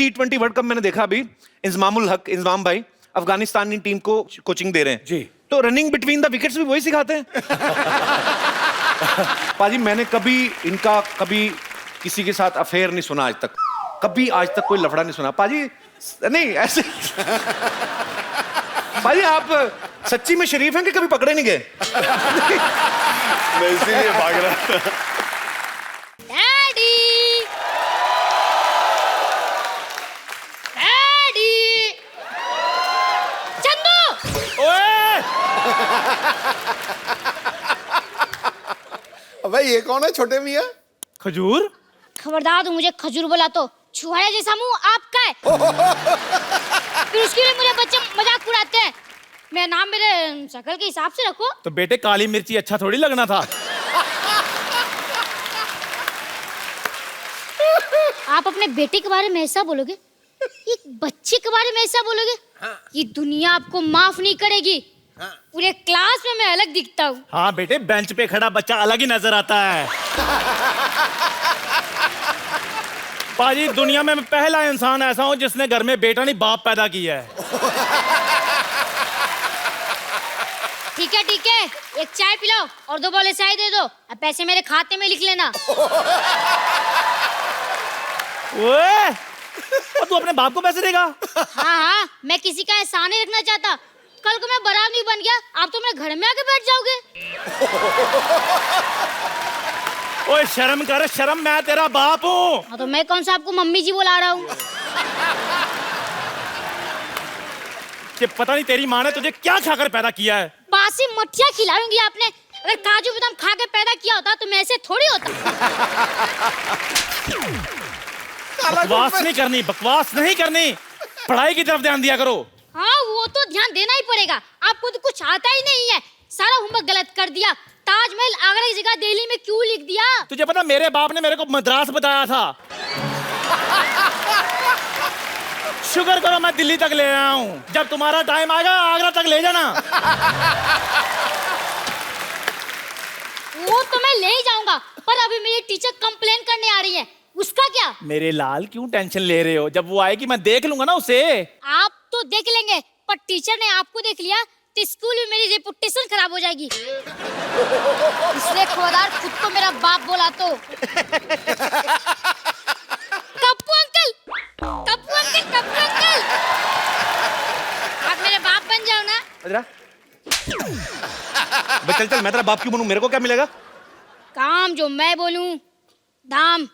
T20 world cup मैंने देखा अभी, इंजमामुल हक, इंजमाम भाई अफगानिस्तान की टीम को कोचिंग दे रहे हैं जी। तो रनिंग बिटवीन द विकेट्स भी वही सिखाते हैं। पाजी मैंने कभी किसी के साथ अफेयर नहीं सुना आज तक, कभी आज तक कोई लफड़ा नहीं सुना पाजी। नहीं ऐसे पाजी आप सच्ची में शरीफ हैं कि कभी पकड़े नहीं गए? मैं इसीलिए भाग रहा। Daddy, daddy, Chandu. ओए! अबे ये कौन है छोटे मियाँ? खजूर? खबरदार तू मुझे खजूर बोला तो छुहारे जैसा मुंह आपका है। फिर उसके लिए मुझे बच्चे मजाक उड़ाते हैं। मेरा नाम मेरे शक्ल के हिसाब से रखो। तो बेटे काली मिर्ची अच्छा थोड़ी लगना था। आप अपने बेटे के बारे में ऐसा बोलोगे, एक बच्चे के बारे में ऐसा बोलोगे? ये दुनिया आपको माफ नहीं करेगी। पूरे क्लास में मैं अलग दिखता हूँ। हाँ बेटे, बेंच पे खड़ा बच्चा अलग ही नजर आता है। पाजी दुनिया में मैं पहला इंसान ऐसा हूँ जिसने घर में बेटा नहीं बाप पैदा किया है। ठीक है, एक चाय पिलाओ और 2 बोले चाय दे दो। अब पैसे मेरे खाते में लिख लेना। ओए! और तू अपने बाप को पैसे देगा? हाँ, मैं किसी का एहसान नहीं रखना चाहता। कल को मैं बारात नहीं बन गया, आप तो मेरे घर में आके बैठ जाओगे। ओए शर्म कर, शर्म, मैं तेरा बाप हूँ। हाँ तो मैं कौन सा आपको मम्मी जी बुला रहा हूँ? कि पता नहीं तेरी माँ ने तुझे क्या खाकर पैदा किया है। बासी मठिया खिलाऊंगी आपने। अगर काजू बादाम खा के पैदा किया होता तो मैं ऐसे थोड़ी होता। बकवास नहीं करनी, बकवास नहीं करनी, पढ़ाई की तरफ ध्यान दिया करो। हाँ वो तो ध्यान देना ही पड़ेगा। आपको तो कुछ आता ही नहीं है, सारा होमवर्क गलत कर दिया। ताजमहल आगरा की जगह दिल्ली में क्यों लिख दिया? तुझे पता मेरे बाप ने मेरे को मद्रास बताया था। शुक्र करो मैं दिल्ली तक ले आया हूँ। जब तुम्हारा टाइम आएगा आगरा तक ले जाना। वो तो मैं ले ही जाऊंगा, पर अभी मेरी टीचर कंप्लेन करने आ रही है। उसका क्या? मेरे लाल क्यों टेंशन ले रहे हो? जब वो आएगी मैं देख लूंगा ना उसे। आप तो देख लेंगे, पर टीचर ने आपको देख लिया तो स्कूल में मेरी रेपुटेशन खराब हो जाएगी। इसलिए खबरदार खुद को मेरा बाप बोला तो। Kappu uncle, Kappu uncle, Kappu uncle, आप मेरे बाप बन जाओ ना। चल मैं तेरा बाप क्यों बनूं? मेरे को क्या मिलेगा? काम जो मैं बोलूं, दाम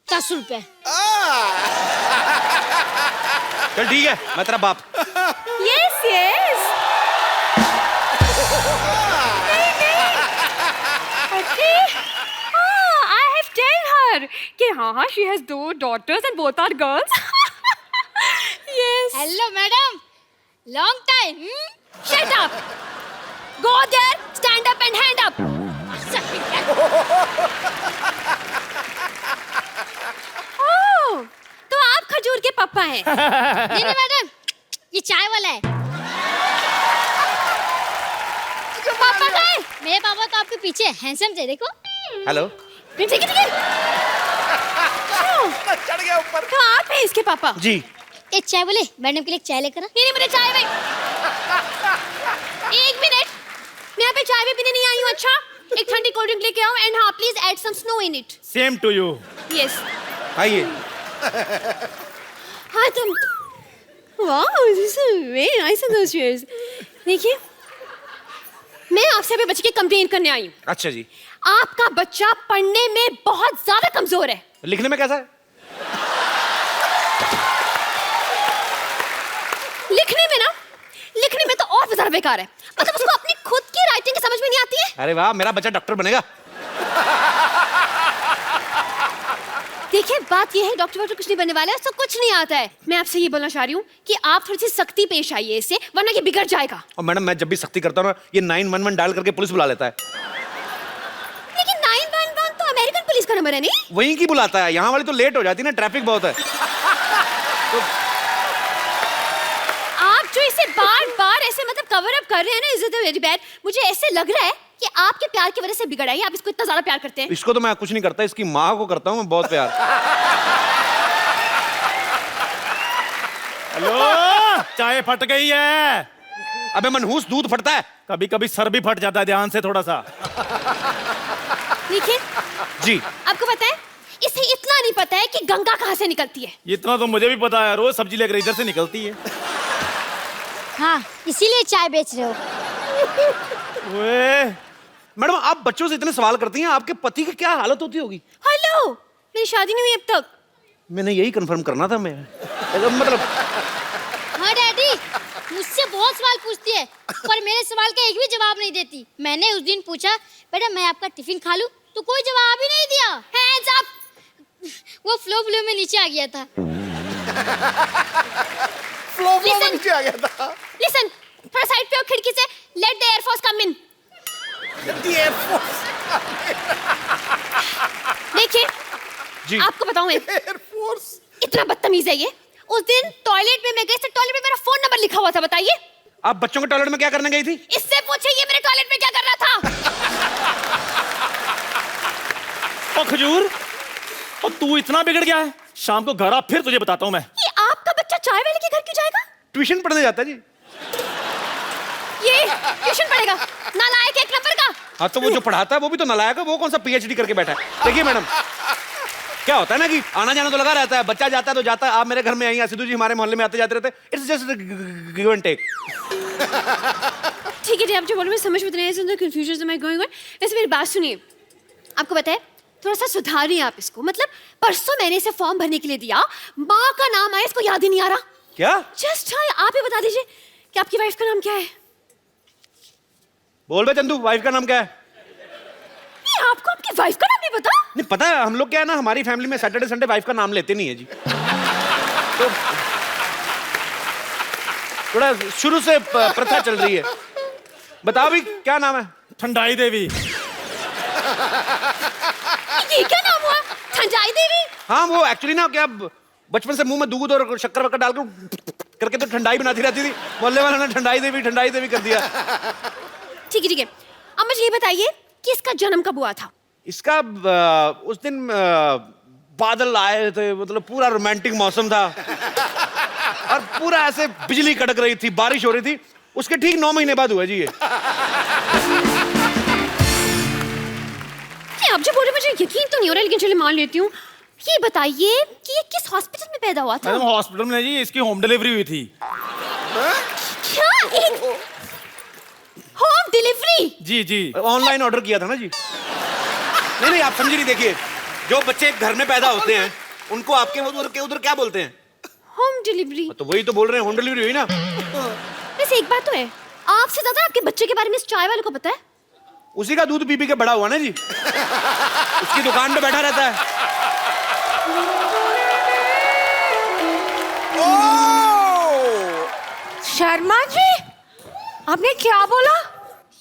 10 रुपए। चल ठीक है, मैं तेरा बाप। Yes, yes. Okay. I have tell her कि हाँ, she has 2 daughters and both are girls. Yes. Hello madam, long time. Shut up. Go there, stand up and hand up. Oh, तो आप खजूर के पापा हैं? नहीं मैडम, ये चाय वाला है। पापा का है? मेरे पापा तो आपके पीछे हैंडसम थे, देखो। हेलो। ठीक है। चढ़ गया ऊपर। तो आप हैं इसके पापा? जी। एक चाय बोले, मैडम के लिए चाय लेकर आ। नहीं मुझे चाय भाई। 1 मिनट, मैं यहाँ पे चाय भी पीने नहीं आई हूँ। अच्छा, एक ठंडी कोल्ड ड्रिंक लेके आओ एंड हाँ please add some snow in it. Same to you. Yes. आइए। हाँ तुम, wow this is very nice and delicious. देखिए, मैं आपसे अभी बच्चे की कंप्लेन करने आई हूँ। अच्छा जी। आपका बच्चा पढ़ने में बहुत ज्यादा कमजोर है। लिखने में कैसा है? लिखने में तो और भी ज्यादा बेकार है। मतलब उसको अपनी खुद की राइटिंग समझ में नहीं आती है। अरे वाह, मेरा बच्चा डॉक्टर बनेगा। देखिए बात ये है, डॉक्टर कुछ नहीं बनने वाला है, उसको कुछ नहीं आता है। मैं आपसे ये बोलना चाह रही हूँ कि आप थोड़ी सी सख्ती पेश आइए इससे, वरना ये बिगड़ जाएगा। और मैडम मैं जब भी सख्ती करता हूँ ना, ये 911 डायल करके पुलिस बुला लेता है। लेकिन 911 तो अमेरिकन पुलिस का नंबर है नहीं? वहीं की बुलाता है, यहाँ वाली तो लेट हो जाती है ना, ट्रैफिक बहुत है। तो आप जो इसे बार-बार ऐसे मतलब कवर अप कर रहे हैं ना, इज इट वेरी बैड। मुझे ऐसे लग रहा है कि आपके प्यार की वजह से बिगड़ा है। आप इसको इतना ज्यादा प्यार करते हैं। इसको तो मैं कुछ नहीं करता, इसकी माँ को करता हूँ मैं बहुत प्यार। चाय फट गई है। अबे मनहूस, दूध फटता है। कभी कभी सर भी फट जाता है, ध्यान से थोड़ा सा। देखिए, जी आपको पता है इसे इतना नहीं पता है कि गंगा कहाँ से निकलती है। इतना तो मुझे भी पता है, रोज सब्जी लेकर इधर से निकलती है। हाँ, इसीलिए चाय बेच रहे हो। ओए, मैडम, आप बच्चों से इतने सवाल करती हैं, आपके पति की क्या हालत होती होगी? हेलो, मेरी शादी नहीं हुई अब तक। मैंने यही कंफर्म करना था। मैं मतलब हाँ डैडी, मुझसे बहुत सवाल पूछती है पर मेरे सवाल का एक भी जवाब नहीं देती। मैंने उस दिन पूछा, बेटा मैं आपका टिफिन खा लूं, तो कोई जवाब ही नहीं दिया। Hands up. वो फ्लो में नीचे आ गया था। फ्लो में नीचे आ गया था। लिसन, थोड़ा साइड पे हो खिड़की से। लेट द एयरफोर्स कम इन। देखिए जी। आपको बताऊं मैं, एयरफोर्स। इतना बदतमीज है ये। उस दिन टॉयलेट में मैं गई तो टॉयलेट में मेरा फोन नंबर लिखा हुआ था, बताइए। आप बच्चों के टॉयलेट में क्या करने गई थी? इससे पूछे ये मेरे टॉयलेट में क्या कर रहा था। ओ खजूर, और तू इतना बिगड़ गया है। शाम को घर आ, फिर तुझे बताता हूँ मैं। ये आपका बच्चा चाय वाले के घर क्यों जाएगा? ट्यूशन पढ़ने जाता है जी। ये ट्यूशन पढ़ेगा, नालायक एक नंबर का। हाँ, तो वो जो पढ़ाता है वो भी तो नालायक है। वो कौन सा पीएचडी करके बैठा है? देखिए मैडम, क्या होता है ना कि आना जाना तो लगा रहता है। बच्चा जाता है तो जाता है। आप मेरे घर में आई, सिद्धू जी हमारे मोहल्ले में आते जाते रहते हैं। It's just give and take. ठीक है जी, आप जो बोल रहे हैं समझ में नहीं आया, कंफ्यूजन में गोइंग ऑन। वैसे मेरी बात सुनिए, आपको पता है थोड़ा सा सुधारिए आप इसको। मतलब परसों मैंने इसे फॉर्म भरने के लिए दिया, माँ का नाम आया, इसको याद ही नहीं आ रहा। क्या? जस्ट हाँ, आप ही बता दीजिए कि आपकी वाइफ का नाम क्या है। बोल बे चंदू, वाइफ का नाम क्या है? ये आपको आपकी वाइफ का नाम नहीं पता? नहीं पता है। हम लोग क्या है ना, हमारी फैमिली में सैटरडे संडे वाइफ का नाम लेते नहीं है जी। तो थोड़ा शुरू से प्रथा चल रही है। बताओ भी क्या नाम है? ठंडाई देवी। ये क्या नाम हुआ? ठंडाई देवी? हाँ, वो एक्चुअली ना क्या बचपन से मुंह में दूध और शक्कर वक्कर डाल करके तो ठंडाई बनाती रहती थी। मोहल्ले वालों ने ठंडाई देवी कर दिया। ठीक है ठीक है, अब मुझे ये बताइए कि इसका जन्म कब हुआ था? इसका उस दिन बादल आए थे, मतलब पूरा रोमांटिक मौसम था और पूरा ऐसे बिजली कड़क रही थी, बारिश हो रही थी। उसके ठीक 9 महीने बाद हुआ जी ये। आप जो बोल रहे मुझे यकीन तो नहीं हो रहा, लेकिन चलिए मान लेती हूँ। ये बताइए कि ये किस हॉस्पिटल में पैदा हुआ था? मैडम हॉस्पिटल में जी, इसकी होम डिलीवरी हुई थी। क्या? एक होम डिलीवरी? जी जी, ऑनलाइन ऑर्डर किया था ना जी। नहीं आप समझी नहीं। देखिए, जो बच्चे घर में पैदा होते हैं उनको आपके उधर क्या बोलते हैं? Home delivery. तो वही तो बोल रहे हैं, होम डिलीवरी हुई ना। वैसे एक बात तो है, आपसे ज्यादा आपके बच्चे के बारे में इस चाय वाले को पता है। उसी का दूध पी के बड़ा हुआ ना जी। उसकी दुकान पे बैठा रहता है। शर्मा जी, आपने क्या बोला?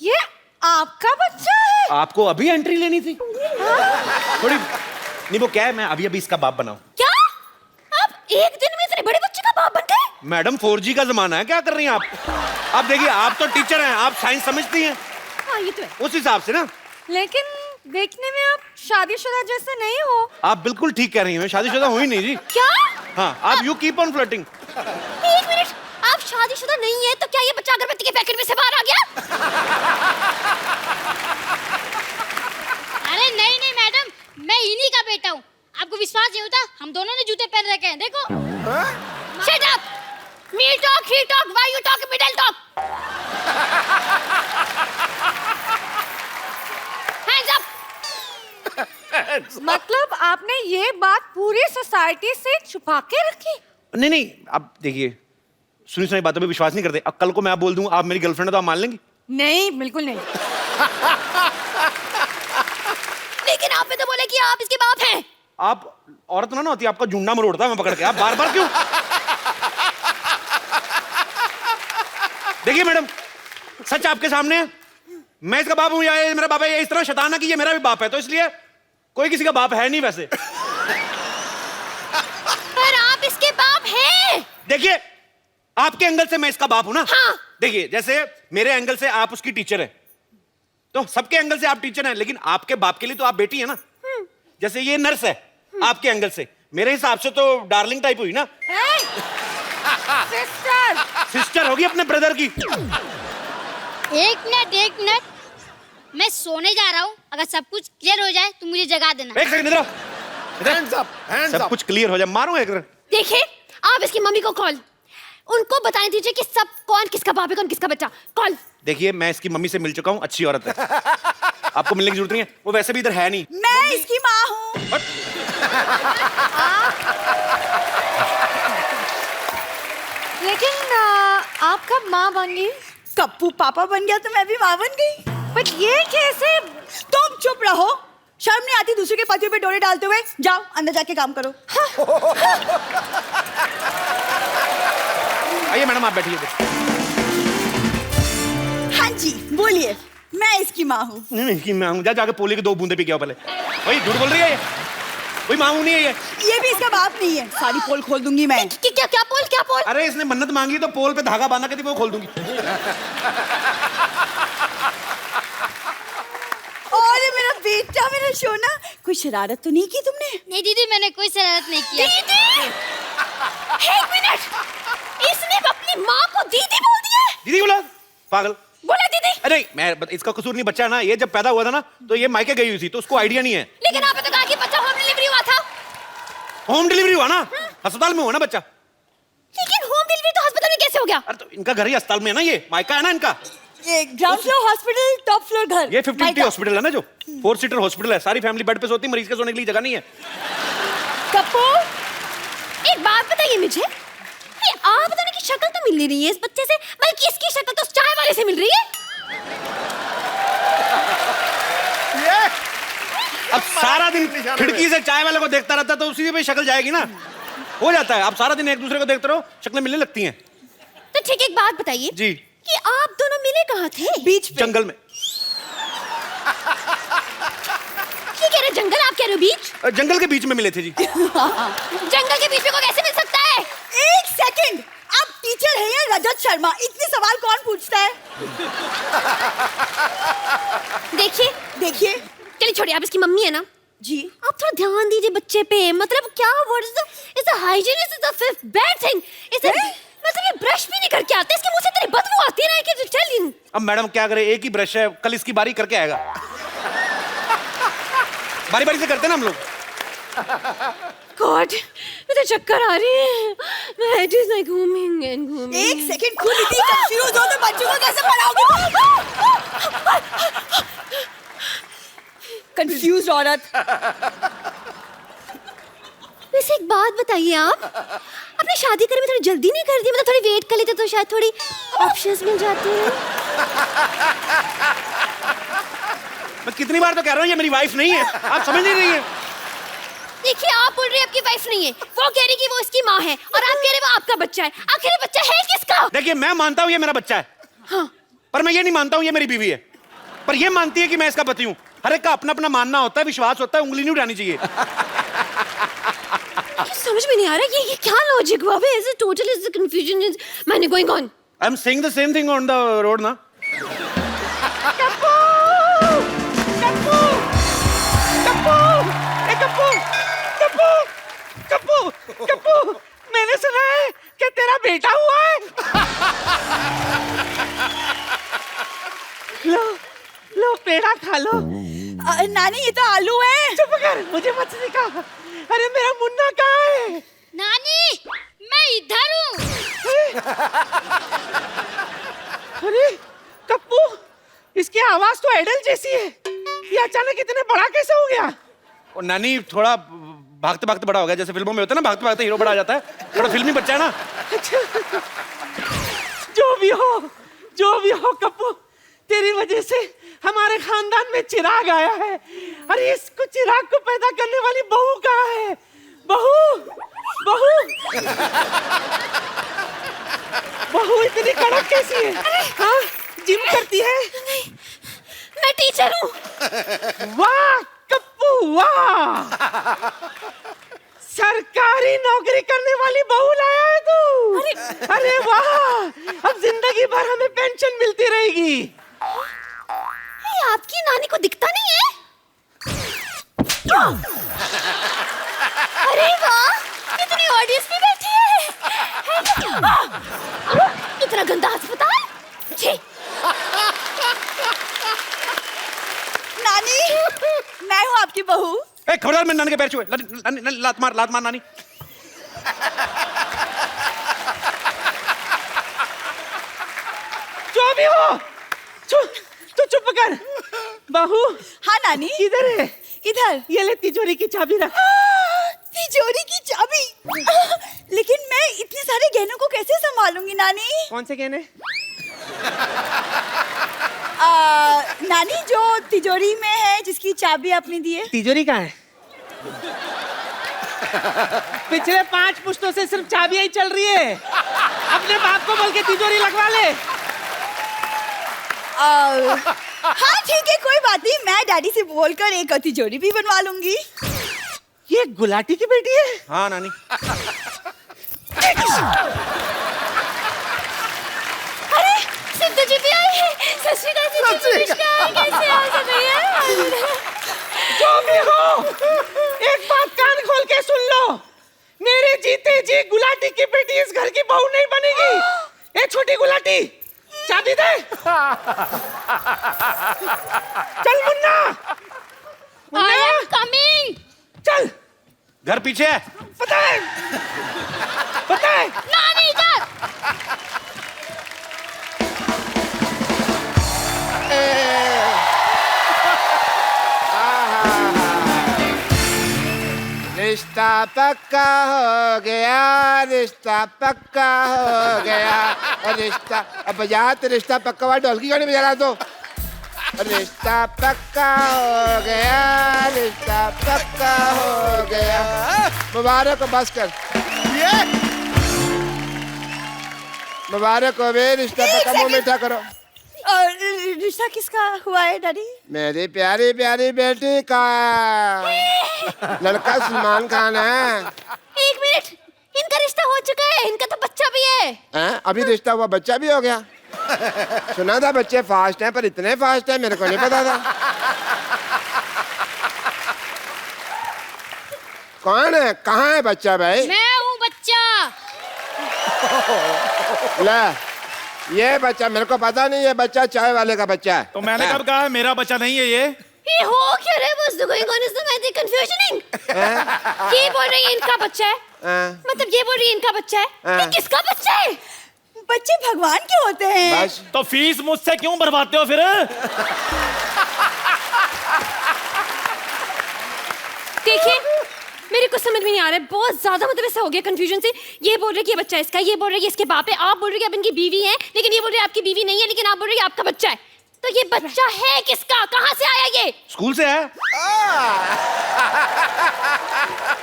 ये आपका बच्चा है? आपको अभी एंट्री लेनी थी थोड़ी। नहीं वो क्या है, मैं अभी इसका बाप बनाऊं। क्या आप एक दिन में इतने बड़े बच्चे का बाप बन गए? मैडम 4G का जमाना है, क्या कर रही हैं आप? आप देखिए, आप तो टीचर हैं, आप साइंस समझती हैं। हाँ ये तो है। उस हिसाब से ना। लेकिन देखने में आप शादीशुदा जैसे नहीं हो। आप बिल्कुल ठीक कह रही हैं, शादीशुदा हुई नहीं जी। क्या? हाँ, आप यू कीप ऑन फ्लर्टिंग। एक मिनट, आप शादीशुदा नहीं है तो क्या ये बच्चा अगरबत्ती के पैकेट में से बाहर आ गया? अरे नहीं मैडम, मैं इन्हीं का बेटा हूँ। आपको विश्वास नहीं होता? हम दोनों ने जूते पहन रखे हैं, देखो। Shut up! Me talk, he talk, why you talk, middle talk. Hands up! मतलब आपने ये बात पूरी सोसाइटी से छुपा के रखी? नहीं आप देखिए, सुनी बातों पे विश्वास नहीं करते। अब कल को मैं आप बोल दूं आप मेरी गर्लफ्रेंड है तो आप मान लेंगी? नहीं, बिल्कुल नहीं। लेकिन आपने तो बोला कि आप इसके बाप हैं। आप औरत ना होती, आपका जुंडा मरोड़ता मैं पकड़ के। आप बार क्यों? देखिए मैडम, सच आपके सामने है। मैं इसका बाप हूं या ये मेरा बाप है, इस तरह शैताना कि ये मेरा भी बाप है, तो इसलिए कोई किसी का बाप है नहीं वैसे। पर आप इसके बाप हैं। देखिए, आपके एंगल से मैं इसका बाप हूं ना। हाँ। देखिए, जैसे मेरे एंगल से आप उसकी टीचर है, तो सबके एंगल से आप टीचर हैं, लेकिन आपके बाप के लिए तो आप बेटी है ना। जैसे ये नर्स है, आपके एंगल से मेरे हिसाब से तो डार्लिंग टाइप हुई ना। सिस्टर। सिस्टर होगी अपने ब्रदर की। एक मिनट, मैं सोने जा रहा हूँ। अगर सब कुछ क्लियर हो जाए तो मुझे जगा देना। एक सेकंड, इधर आओ। हैंड्स अप, हैंड्स सब अप। कुछ क्लियर हो जाए, मारूंगा एक। देखिए, आप इसकी मम्मी को कॉल, उनको बताने दीजिए कि सब कौन किसका बाप है, कौन किसका बच्चा। कॉल। देखिए, मैं इसकी मम्मी से मिल चुका हूँ, अच्छी औरत है, आपको मिलने की जरूरत नहीं है। वो वैसे भी इधर है नहीं। मैं इसकी माँ हूँ। लेकिन आप कब माँ बन गई? कप्पू पापा बन गया तो मैं भी माँ बन गई। बट ये कैसे? तुम चुप रहो, शर्म नहीं आती दूसरे के पतियों पे डोरे डालते हुए? जाओ अंदर जाके काम करो। आइए मैडम, आप बैठिए। हाँ जी बोलिए, मैं इसकी माँ हूँ। नहीं कि मैं जाके पोले की 2 बूंदे पी के आओ पहले। वही झूठ बोल रही है ये, कोई मांगू नहीं है ये। ये भी इसका बाप नहीं है, सारी पोल खोल दूंगी मैं। क्या पोल? अरे इसने मन्नत मांगी तो पोल पे धागा बांधा के थी, वो खोल दूंगी। और मेरा बेटा, मेरा सोना, कोई शरारत तो नहीं की तुमने? नहीं दीदी, मैंने कोई शरारत नहीं किया। दीदी! एक मिनट, इसने अपनी माँ को दीदी बोल दिया है। दीदी बोला, पागल। बोला दीदी। अरे इसका कसूर नहीं, बच्चा है ना, ये जब पैदा हुआ था ना तो ये मायके गई हुई थी, तो उसको आइडिया नहीं है। लेकिन आपने तो कहा कि बच्चा होम डिलीवरी हुआ था। होम डिलीवरी हुआ ना, अस्पताल में हुआ ना बच्चा। लेकिन होम डिलीवरी तो अस्पताल में कैसे हो गया? अरे तो इनका घर ही अस्पताल में है ना, ये मायका है ना इनका। ये ground floor hospital, top floor घर। ये 50 हॉस्पिटल है ना, जो 4 सीटर हॉस्पिटल है, सारी फैमिली बेड पे सोती है, मरीज के सोने के लिए जगह नहीं है। कप्पू, एक बात बताइए मुझे, ये आप दोनों की शक्ल तो मिल नहीं रही है इस बच्चे से, बल्कि इसकी शक्ल तो उस चाय वाले से मिल रही है। अब सारा दिन खिड़की से चाय वाले को देखता रहता तो उसी पे शक्ल जाएगी ना, हो जाता है। अब सारा दिन एक दूसरे को देखते रहो, शक्लें मिलने लगती हैं। तो ठीक, एक बात बताइए जी, कि आप दोनों मिले कहाँ थे? बीच पे। जंगल में। ये कह रहे जंगल, आप कह रहे हो बीच? जंगल के बीच में मिले थे जी। जंगल के बीच में को कैसे मिल सकता है? एक सेकंड, आप टीचर हैं या रजत शर्मा? इतने सवाल कौन पूछता है? देखिए चलिए छोड़िए, आप इसकी मम्मी है ना जी। आप थोड़ा ध्यान दीजिए बच्चे पे। मतलब क्या what is the hygiene is the fifth bad thing. इसे मतलब ये ब्रश भी नहीं करके आते, इसके मुंह से तेरी बदबू आती है ना कि चल। अब मैडम क्या करे, एक ही ब्रश है, कल इसकी बारी करके आएगा। बारी बारी से करते ना हम लोग। गॉड, मुझे चक्कर आ रही है। मैं इट इज लाइक घूमिंग एंड घूमिंग। एक सेकंड, खुद इतनी कंफ्यूज हो तो बच्चों को कैसे पढ़ाओगे? कंफ्यूज औरत। वैसे एक बात बताइए, आप अपनी शादी करने में थोड़ी जल्दी नहीं कर दी? मतलब थोड़ी वेट कर लेते तो शायद थोड़ी ऑप्शंस मिल जाते हैं। मैं कितनी बार तो कह रहा हूँ ये मेरी वाइफ नहीं है, आप समझ नहीं रही है। देखिए, आप बोल रहे हैं आपकी वाइफ नहीं है, वो कह रही कि वो इसकी माँ है, और आप कह रहे वो आपका बच्चा है। आखिर ये बच्चा है किसका? देखिए, मैं मानता हूँ ये मेरा बच्चा है, हाँ। पर मैं ये नहीं मानता हूँ ये मेरी बीवी है। पर ये मानती है कि मैं इसका पति हूँ। हर एक का अपना अपना मानना होता है, विश्वास होता है, उंगली नहीं उठानी चाहिए। समझ में नहीं आ रहा ये क्या लॉजिक हुआ? Is it total is the confusion is many going on. I am saying the same thing on the road ना। कप्पू! कप्पू! कप्पू! ए कप्पू! कप्पू! कप्पू! कप्पू! मैंने सुना है कि तेरा बेटा हुआ है। लो पेड़ा खा लो। नानी ये तो आलू है। चुप कर, मुझे मत सिखा। अरे मेरा मुन्ना कहाँ है? नानी, मैं इधर हूँ। अरे कप्पू, इसकी आवाज तो एडल जैसी है। ये अचानक इतने बड़ा कैसे हो गया? और नानी थोड़ा भागते भागते बड़ा हो गया, जैसे फिल्मों में होता है ना, भागते भागते हीरो बड़ा आ जाता है, थोड़ा फिल्मी बच्चा है ना। जो भी हो कप्पू, तेरी वजह से हमारे खानदान में चिराग आया है। अरे इसको चिराग को पैदा करने वाली बहू कहाँ है? बहू इतनी कड़क कैसी है? हाँ, जिम करती है? नहीं, मैं टीचर हूँ। वाह कप्पू वाह, सरकारी नौकरी करने वाली बहू लाया है तू। अरे वाह, अब जिंदगी भर हमें पेंशन मिलती रहेगी। ये आपकी नानी को दिखता नहीं है? अरे वाह, इतनी ऑडियंस भी बैठी है। इतना गंदा अस्पताल। छी। नानी, मैं हूँ आपकी बहू। ए खबरदार, मैं नानी के पैर छुए। लात मार नानी। जो भी हो, तू चुप कर। बहू, हाँ नानी, इधर है। इधर। ये ले तिजोरी की चाबी रख। तिजोरी की चाबी। लेकिन मैं इतने सारे गहनों को कैसे संभालूंगी नानी? कौन से गहने? नानी, जो तिजोरी में है, जिसकी चाबी आपने दी है। तिजोरी कहाँ है? पिछले 5 पुश्तों से सिर्फ चाबियां ही चल रही है। अपने बाप को बोल के तिजोरी लगवा ले। हाँ ठीक है, कोई बात नहीं, मैं डैडी से बोलकर एक तिजोरी भी बनवा लूंगी। ये गुलाटी की बेटी है? हाँ नानी। अरे सिद्धू जी भी आए हैं। सत श्री अकाल सिद्धू जी, नमस्कार। कैसे हो सब भैया? जो भी हो, एक बात कान खोल के सुन लो। मेरे जीते जी गुलाटी की बेटी इस घर की बहू नहीं बनेगी। ए छोटी गुलाटी, चाबी दे। चल मुन्ना, I am coming. चल। घर पीछे है। पता है, पता है। नानी इधर। रिश्ता पक्का हो गया, रिश्ता पक्का हो गया, रिश्ता। अब बजा तो रिश्ता पक्का हुआ, ढोलकी गाने बजा रहा तो। रिश्ता पक्का हो गया, रिश्ता पक्का हो गया। मुबारक हो, बस कर। मुबारक हो बे, रिश्ता पक्का, मुंह मीठा करो। और रिश्ता किसका हुआ है डैडी? मेरी प्यारी प्यारी बेटी का। लड़का सलमान खान है। 1 मिनट, इनका रिश्ता हो चुका है, इनका तो बच्चा भी है। हैं? अभी रिश्ता हुआ, बच्चा भी हो गया। सुना था बच्चे फास्ट हैं, पर इतने फास्ट हैं मेरे को नहीं पता था। कौन है, कहाँ है बच्चा भाई? मैं हूँ बच्चा। ले, ये बच्चा मेरे को पता नहीं, ये बच्चा चाय वाले का बच्चा है। तो मैंने कब कहा है मेरा बच्चा नहीं है ये? ये हो क्या रहा है? What's going on? Is the confusioning? ये बोल रही है इनका बच्चा है। मतलब ये बोल रही है इनका बच्चा है। ये किसका बच्चा है? बच्चे भगवान के होते हैं। बस तो फीस मुझसे क्यों भरवाते हो फिर? देखिए, मेरे को समझ में नहीं आ रहा है, बहुत ज्यादा मतलब ऐसा हो गया कंफ्यूजन से। ये बोल रहे कि ये बच्चा इसका, ये बोल रहे कि इसके बाप है, आप बोल रहे कि आप इनकी बीवी हैं, लेकिन ये बोल रहे आपकी बीवी नहीं है, लेकिन आप बोल रहे आपका बच्चा है। तो ये बच्चा है किसका? कहाँ से आया ये? स्कूल से है।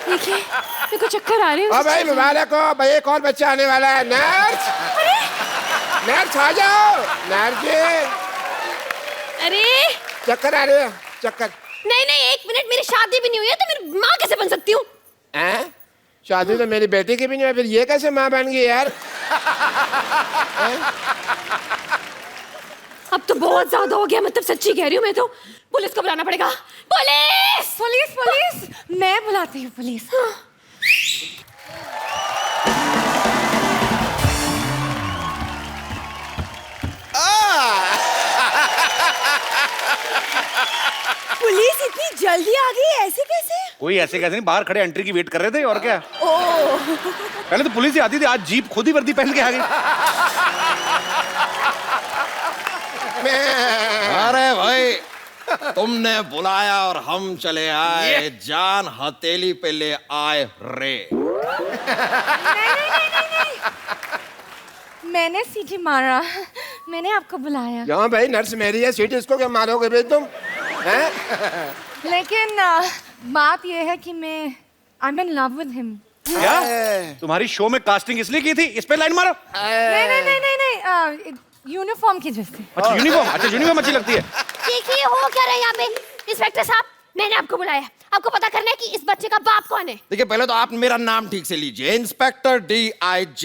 देखिए, मेरे को चक्कर आ रहे हैं। ओ भाई मुबारक हो भाई, एक और बच्चा आने वाला है। नर्स, नर्स आ जाओ। नर्स जी, अरे चक्कर आ रहे हैं, चक्कर। नहीं नहीं, 1 मिनट, मेरी शादी भी नहीं हुई है तो मेरी माँ कैसे बन सकती हूँ? हैं? शादी तो मेरी बेटी की भी नहीं है, फिर ये कैसे माँ बन गई यार? अब तो बहुत ज्यादा हो गया, मतलब सच्ची कह रही हूँ मैं तो। पुलिस को बुलाना पड़ेगा। पुलिस पुलिस पुलिस, मैं बुलाती हूँ पुलिस। पुलिस इतनी जल्दी आ गई, ऐसे कैसे? कोई ऐसे कैसे नहीं, बाहर खड़े एंट्री की वेट कर रहे थे और क्या। ओह, पहले तो पुलिस ही आती थी, आज जीप खुद ही वर्दी पहन के आ गई। अरे भाई, तुमने बुलाया और हम चले आए, जान हथेली पे ले आए रे। मैंने सीटी मारा, मैंने आपको बुलाया। क्यों भाई, नर्स मेरी है, सीट इसको क्या मारोगे भाई तुम? हैं? लेकिन बात यह है कि मैं I'm in love with him। क्या तुम्हारी शो में कास्टिंग इसलिए की थी, इस पे लाइन मारो। नहीं नहीं नहीं नहीं नहीं, यूनिफॉर्म की वजह से। अच्छा यूनिफॉर्म, अच्छा यूनिफॉर्म अच्छी लगती है। देखिए, हो क्या रहा है यहाँ पे? इंस्पेक्टर साहब, मैंने आपको बुलाया, आपको पता करना है कि इस बच्चे का बाप कौन है। देखिए, पहले तो आप मेरा नाम ठीक से लीजिए। Inspector DIG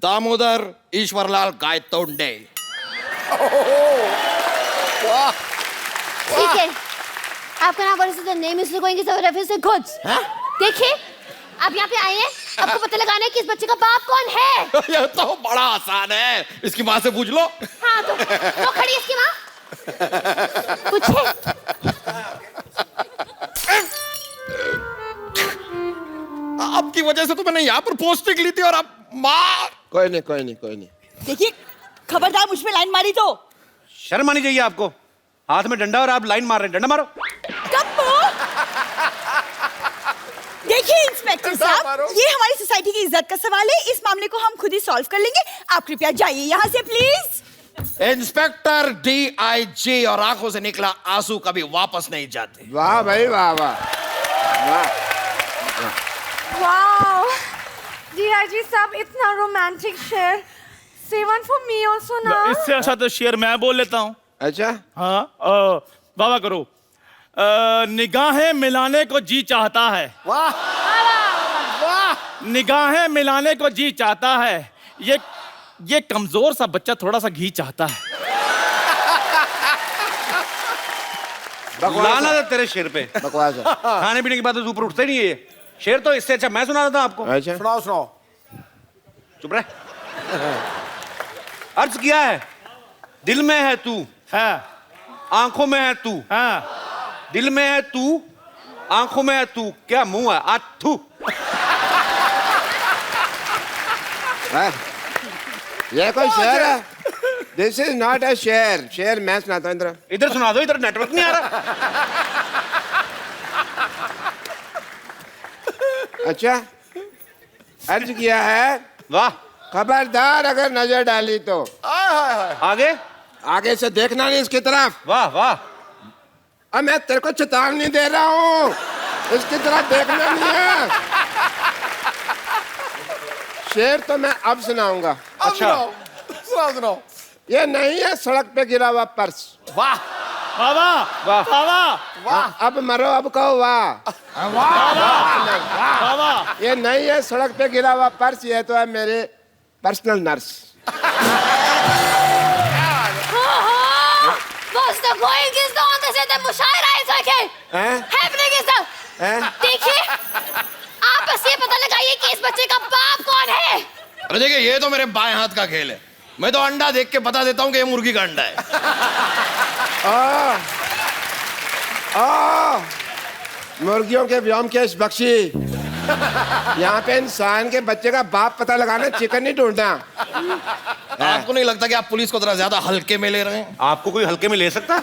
Damodar Ishwarlal Gaitonde. ठीक है, आपका नाम, what is the name is going to reference to goods। देखिए, आप यहाँ पे आए हैं आपको पता लगाना है कि इस बच्चे का बाप कौन है। ये तो बड़ा आसान है, इसकी माँ से पूछ लो। हाँ तो वो खड़ी है इसकी माँ, पूछे। आपकी वजह से तो मैंने यहाँ पर पोस्टिंग ली थी और अब माँ। कोई नहीं। देखिए खबरदार मुझ पे लाइन मारी तो। शर्म आनी चाहिए आपको, हाथ में डंडा और आप लाइन मार रहे हैं। डंडा मारो। देखिए इंस्पेक्टर साहब, ये हमारी सोसाइटी की इज्जत का सवाल है, इस मामले को हम खुद ही सॉल्व कर लेंगे। आप कृपया जाइए यहाँ से प्लीज। इंस्पेक्टर DIG और आंखों से निकला आंसू कभी वापस नहीं जाते। वाह भाई वाह वाह वाह। वाओ DIG साहब, इतना रोमांटिक शेर। Say one for me also ना। इससे अच्छा तो शेर मैं बोल लेता हूँ। अच्छा हाँ वाह करो। निगाहें मिलाने को जी चाहता है। वाह निगाहें मिलाने को जी चाहता है, ये कमजोर सा बच्चा थोड़ा सा घी चाहता है। लाना था तेरे शेर पे। बकवास है। खाने पीने के बाद तो ऊपर उठते नहीं है ये शेर। तो इससे अच्छा मैं सुना देता आपको। अच्छा सुनाओ। चुप रहे। अर्ज किया है, दिल में है तू, हाँ आंखों में है तू। हाँ। दिल में है तू, आंखों में है तू, क्या मुंह है आथू। ये कोई शेर है? दिस इज नॉट अ शेर। शेर मैं सुनाता हूँ। इधर सुना दो, इधर नेटवर्क नहीं आ रहा। अच्छा अर्ज किया है, वाह। खबरदार अगर नजर डाली तो। आगे आगे से देखना नहीं इसकी तरफ। वाह वाह। अब मैं तेरे को चेतावनी दे रहा हूँ, इसकी तरफ देखना नहीं है। शेर तो मैं अब सुनाऊंगा। अच्छा सुनाओ। ये नहीं है सड़क पे गिरा हुआ पर्स। वाह वाह वाह वाह हाँ, अब मरो अब कहो वाह। वाह। ये नहीं है सड़क पे गिरा हुआ पर्स, ये तो है मेरे personal nurse. What's the going is the on the मुशायरा is okay. Happening is the। देखिए आप बस ये पता लगाइए कि इस बच्चे का बाप कौन है। अरे देखिए, ये तो मेरे बाएं हाथ का खेल है। मैं तो अंडा देख के बता देता हूँ कि ये मुर्गी का अंडा है। मुर्गियों के व्योम केश बख्शी। यहाँ पे इंसान के बच्चे का बाप पता लगाना, चिकन नहीं ढूंढना। आपको नहीं लगता कि आप पुलिस को थोड़ा ज्यादा हल्के में ले रहे हैं? आपको कोई हल्के में ले सकता?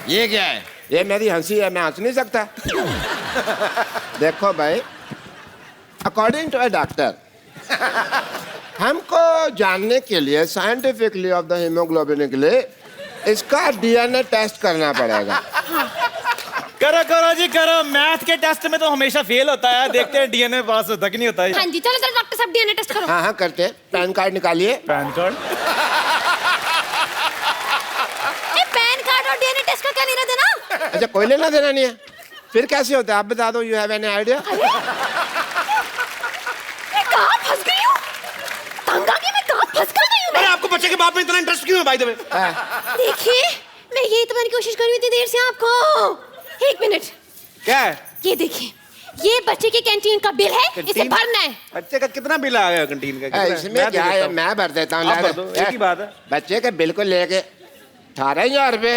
ये क्या है? ये मेरी हंसी है, मैं हंस नहीं सकता। देखो भाई, अकॉर्डिंग टू अ डॉक्टर, हमको जानने के लिए साइंटिफिकली ऑफ द हीमोग्लोबिन के लिए इसका DNA टेस्ट करना पड़ेगा। करो जी करो। मैथ के टेस्ट में तो हमेशा फेल होता है, देखते हैं DNA पास होता कि नहीं होता है। हाँ जी चलो चलो डॉक्टर साहब DNA टेस्ट करो। हाँ करते हैं। पैन कार्ड निकालिए। Pan card? पैन कार्ड और DNA टेस्ट का क्या लेना देना? अच्छा कोई लेना देना नहीं है, फिर कैसे होता है आप बता दो। You have any idea? मैं कहाँ फंस गई हूँ? तंग आ गई, मैं कहाँ फंस कर गई हूँ? अरे आपको बच्चे के बाप में इतना इंटरेस्ट क्यों है भाई? देखिए मैं यही तो मैंने कोशिश करी थी देर से आपको। एक मिनट। क्या है? ये देखिए, ये बच्चे की कैंटीन का बिल है, इसे भरना है। बच्चे का कितना बिल आ गया कैंटीन का? इसमें क्या है, मैं भर देता हूँ। आप भर दो, एक ही बात है। बच्चे के बिल को लेके 18,000 रुपए।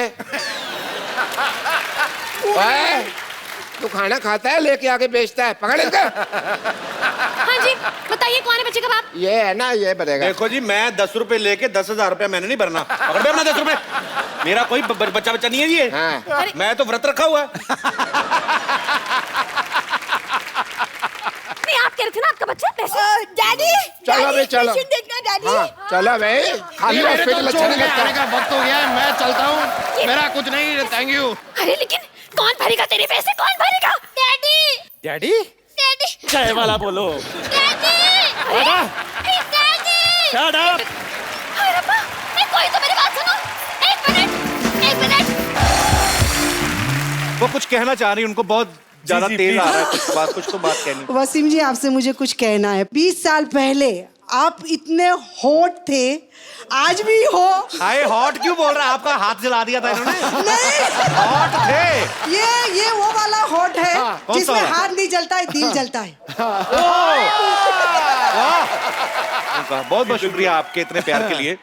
तू खाना खाता है लेके आके बेचता है, पकड़ इसका। हाँ जी बताइए कौन है बच्चे का बाप? ये है ना, ये भरेगा। देखो जी, मैं 10 रुपए लेके 10,000 रुपया मैंने नहीं भरना। पकड़ अपना 10 रुपए। मेरा कोई बच्चा नहीं है जी। हाँ। मैं तो व्रत रखा हुआ है। नहीं आप कह रहे थे ना आपका बच्चा पैसे। डैडी चलो भाई चलो। देखना डैडी। हाँ चलो भाई, खाली हॉस्पिटल अच्छा नहीं लगता। का वक्त हो गया है, मैं चलता हूँ। मेरा कुछ नहीं, थैंक यू। अरे लेकिन कौन भरेगा तेरे पैसे? कौन भरेगा? Daddy daddy? डैडी चाय वाला बोलो। Daddy daddy shut up. अरे रब्बा, कोई तो मेरी बात सुनो। एक मिनट। वो कुछ कहना चाह रही, उनको बहुत ज्यादा जी, तेज please। आ रहा है कुछ तो बात कहनी। वसीम जी आपसे मुझे कुछ कहना है। 20 साल पहले आप इतने हॉट थे, आज भी हो। हाय हॉट क्यों बोल रहा है? आपका हाथ जला दिया था इन्होंने। नहीं, हॉट थे। ये वो वाला हॉट है कौन सा जिसमें वाला? हाथ नहीं जलता है, दिल जलता है। बहुत बहुत शुक्रिया आपके इतने प्यार के लिए।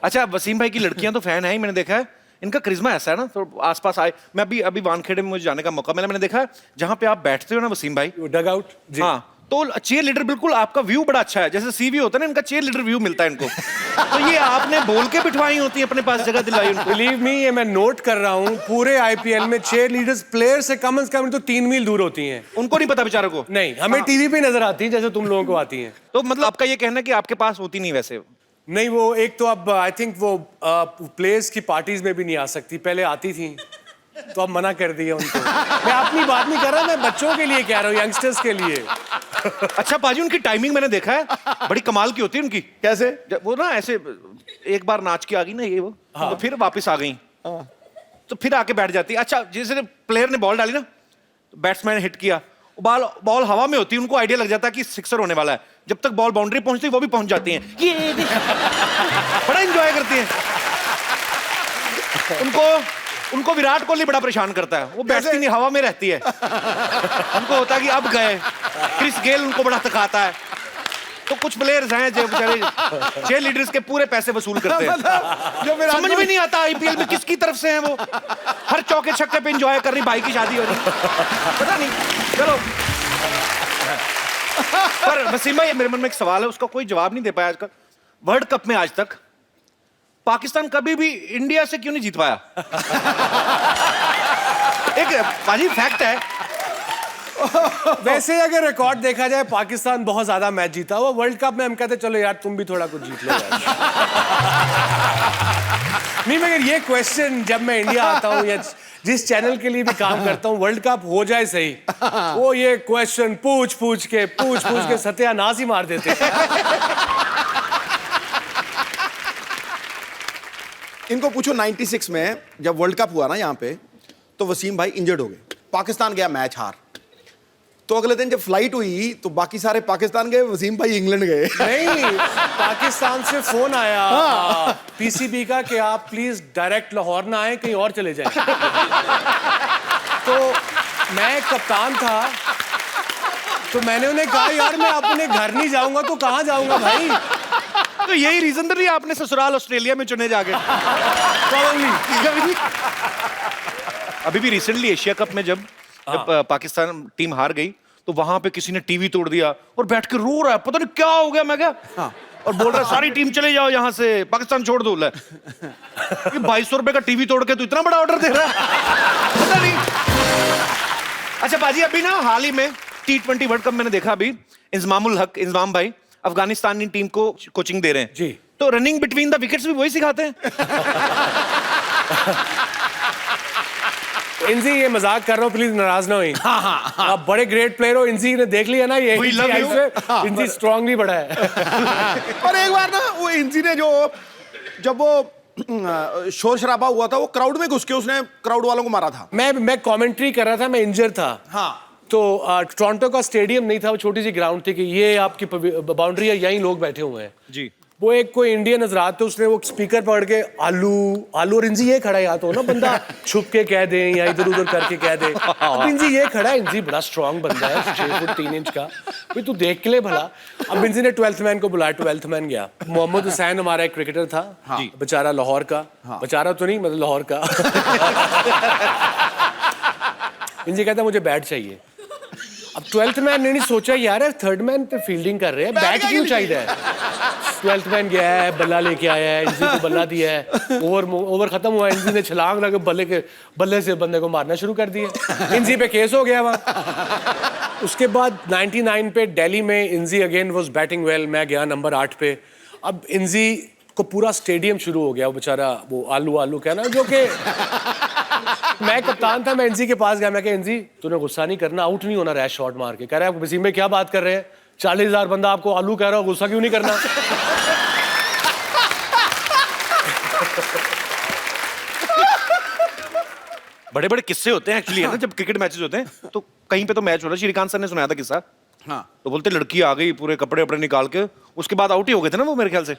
अच्छा, वसीम भाई की लड़कियां तो फैन है ही, मैंने देखा है। इनका करिश्मा ऐसा है ना, तो आसपास आए। मैं अभी वानखेड़े में मुझे जाने का मौका मिला, मैंने देखा जहां पे आप बैठते हो ना वसीम भाई, डग आउट। हाँ, तो चेयर लीडर बिल्कुल आपका व्यू बड़ा अच्छा है, जैसे सीवी होता है ना, इनका चेयर लीडर व्यू मिलता है इनको। तो ये आपने बोल के बिठवाई होती है, अपने पास जगह दिलाई उनको। बिलीव मी, ये मैं नोट कर रहा हूँ, पूरे आईपीएल में चेयर लीडर्स प्लेयर से कम तो 3 मील दूर होती हैं। उनको नहीं पता बेचारों को। नहीं, हमें टीवी पे नजर आती है जैसे तुम लोगों को आती हैं। तो मतलब आपका ये कहना है कि आपके पास होती नहीं वैसे? नहीं, वो एक तो अब आई थिंक वो प्लेयर्स की पार्टीज में भी नहीं आ सकती, पहले आती थी तो अब मना कर दिया उनको। मैं अपनी बात नहीं कर रहा, मैं बच्चों के लिए कह रहा हूँ, यंगस्टर्स के लिए। अच्छा पाजी, उनकी टाइमिंग मैंने देखा है, बड़ी कमाल की होती है उनकी। कैसे? वो ना ऐसे एक बार नाच के आ गई ना ये वो, हाँ। तो फिर वापस आ गई, तो फिर आके बैठ जाती है। अच्छा, जैसे प्लेयर ने बॉल डाली ना, तो बैट्समैन हिट किया, बॉल हवा में होती है, उनको आइडिया लग जाता है कि सिक्सर होने वाला है। जब तक बॉल बाउंड्री पहुंचती वो भी पहुंच जाती हैं। ये बड़ा एंजॉय करती हैं। उनको विराट कोहली बड़ा परेशान करता है, वो बैठती नहीं, हवा में रहती है। उनको होता है कि अब गए। क्रिस गेल उनको बड़ा थकाता है। तो कुछ प्लेयर्स हैं जो बेचारे चेयर लीडर्स के पूरे पैसे वसूल करते हैं। जो मेरा समझ में नहीं आता आईपीएल में किसकी तरफ से हैं वो। हर चौके छक्के पे एंजॉय कर रही, भाई की शादी हो रही, पता नहीं। चलो, पर वसीम भाई, मेरे मन में एक सवाल है, उसका कोई जवाब नहीं दे पाया आजकल। वर्ल्ड कप में आज तक पाकिस्तान कभी भी इंडिया से क्यों नहीं जीत पाया? एक पाजी फैक्ट है। वैसे अगर रिकॉर्ड देखा जाए, पाकिस्तान बहुत ज्यादा मैच जीता हुआ। वर्ल्ड कप में हम कहते चलो यार तुम भी थोड़ा कुछ जीत लो यार। नहीं, मगर ये क्वेश्चन जब मैं इंडिया आता हूँ या जिस चैनल के लिए भी काम करता हूँ, वर्ल्ड कप हो जाए सही, वो ये क्वेश्चन पूछ के सत्यानाश ही मार देते हैं। इनको पूछो 96 में जब वर्ल्ड कप हुआ ना यहाँ पे, तो वसीम भाई इंजर्ड हो गए, पाकिस्तान गया मैच हार। तो अगले दिन जब फ्लाइट हुई तो बाकी सारे पाकिस्तान गए, वसीम भाई इंग्लैंड गए। नहीं, पाकिस्तान से फोन आया पीसीबी का कि आप प्लीज डायरेक्ट लाहौर ना आए, कहीं और चले जाएं। तो मैं कप्तान था, तो मैंने उन्हें कहा यार मैं अपने घर नहीं जाऊंगा तो कहाँ जाऊंगा भाई। तो यही रीजन तो नहीं आपने ससुराल ऑस्ट्रेलिया में चुने जाके? अभी भी रिसेंटली एशिया कप में जब पाकिस्तान टीम हार गई, तो वहां पे किसी ने टीवी तोड़ दिया और बैठ के रो रहा है, पता नहीं क्या हो गया। मैं क्या और बोल रहा है सारी टीम चले जाओ यहाँ से, पाकिस्तान छोड़ दो। 2200 रुपए का टीवी तोड़ के तो इतना बड़ा ऑर्डर दे रहा है, पता नहीं। अच्छा बाजी, अभी ना हाल ही में T20 वर्ल्ड कप मैंने देखा, अभी इंजमाम भाई अफगानिस्तानी टीम को कोचिंग दे रहे हैं जी। तो रनिंग बिटवीन द विकेट्स भी वही सिखाते हैं। इंजी, ये मजाक कर रहा हूँ, प्लीज नाराज ना होइए। आप बड़े ग्रेट प्लेयर हो, इंजी ने देख लिया ना ये, इंजी स्ट्रांगली बड़ा है। और एक बार ना वो इंजी ने जब वो शोर शराबा हुआ था, वो क्राउड में घुस के उसने क्राउड वालों को मारा था। मैं कमेंट्री कर रहा था, मैं इंजर था। हाँ। तो टोरंटो का स्टेडियम नहीं था, वो छोटी सी ग्राउंड थी कि ये आपकी बाउंड्री है, यहीं लोग बैठे हुए हैं जी। वो एक कोई इंडियन हजरात थे, उसने वो स्पीकर पकड़ के आलू और इंजी ये खड़ा है, या तो ना बंदा छुप के कह दे या इधर उधर करके कह दे। अब इंजी ये खड़ा है, इंजी बड़ा स्ट्रांग बंदा है, 6 फुट 3 इंच का, भाई तू देख के ले भला। अब इंजी ने 12th मैन को बुलाया, 12th मैन गया। मोहम्मद हुसैन हमारा एक क्रिकेटर था, बेचारा लाहौर का, बेचारा तो नहीं मतलब लाहौर का। इंजी कहता मुझे बैट चाहिए। अब 12th मैन ने नहीं सोचा यार 3rd मैन पे फील्डिंग कर रहे हैं, बैट क्यों चाहिए है। 12th मैन गया है, बल्ला लेके आया है, इंजी को बल्ला दिया है, ओवर खत्म हुआ, इंजी ने छलांग लगा बल्ले से बंदे को मारना शुरू कर दिया। इंजी पे केस हो गया वहाँ। उसके बाद 99 पे दिल्ली में इंजी अगेन वाज बैटिंग वेल, मैं गया नंबर 8 पे। अब इंजी को पूरा स्टेडियम शुरू हो गया, वो बेचारा वो आलू कहना, जो कि मैं कप्तान था। मैं इंजी के पास गया, मैं कहा इंजी तूने गुस्सा नहीं करना, आउट नहीं होना रैश शॉट मार के। कह रहा है वसीम भाई क्या बात कर रहे हैं, 40,000 बंदा आपको आलू कह रहा हो, गुस्सा क्यों नहीं करना। बड़े बड़े किस्से होते हैं एक्चुअली, है ना, जब क्रिकेट मैचेस होते हैं। तो कहीं पे तो मैच हो रहा है, श्रीकांत सर ने सुनाया था किस्सा हाँ तो बोलते लड़की आ गई पूरे कपड़े वपड़े निकाल के, उसके बाद आउट ही हो गए थे ना वो मेरे ख्याल से।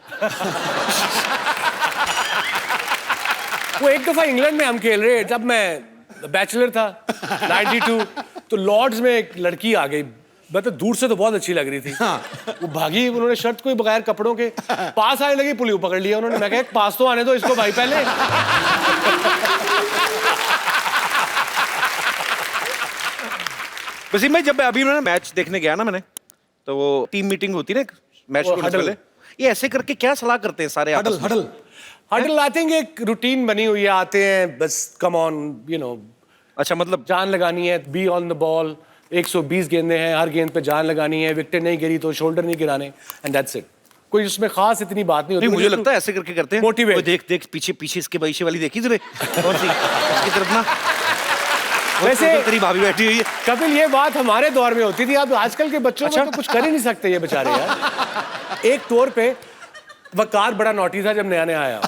वो एक दफा इंग्लैंड में हम खेल रहे, जब मैं बैचलर था 92, तो लॉर्ड्स में एक लड़की आ गई, मतलब दूर से तो बहुत अच्छी लग रही थी। हाँ। वो भागी, उन्होंने शर्ट कोई बगैर कपड़ों के पास आने लगी, पुलिस पकड़ लिया उन्होंने। मैं कहा पास तो आने दो इसको भाई पहले। वसीम भाई, जब अभी मैंने मैच देखने गया ना मैंने, तो वो टीम मीटिंग होती है ना मैच को पहले, ये ऐसे करके क्या सलाह करते हैं सारे? हडल आई थिंक एक रूटीन बनी हुई है, आते हैं बस कम ऑन यू नो। अच्छा, मतलब जान लगानी है, बी ऑन द बॉल, 120 गेंदें हैं, हर गेंद पे जान लगानी है, विकेट नहीं गिरी तो शोल्डर नहीं गिराने, एंड दैट्स इट। कोई उसमें खास इतनी बात नहीं होती। मुझे लगता है ऐसे करके करते हैं। मोटिवेट। देख देख पीछे पीछे इसके भविष्य वाली देखी तुमने? कौन सी? इसकी तरफ ना वैसे तेरी भाभी बैठी हुई है। कपिल, ये बात हमारे दौर में होती थी, अब आजकल के बच्चों में तो कुछ कर ही नहीं सकते ये बेचारे यार। एक तौर पे वकार बड़ा नॉटी था जब नया नया आया,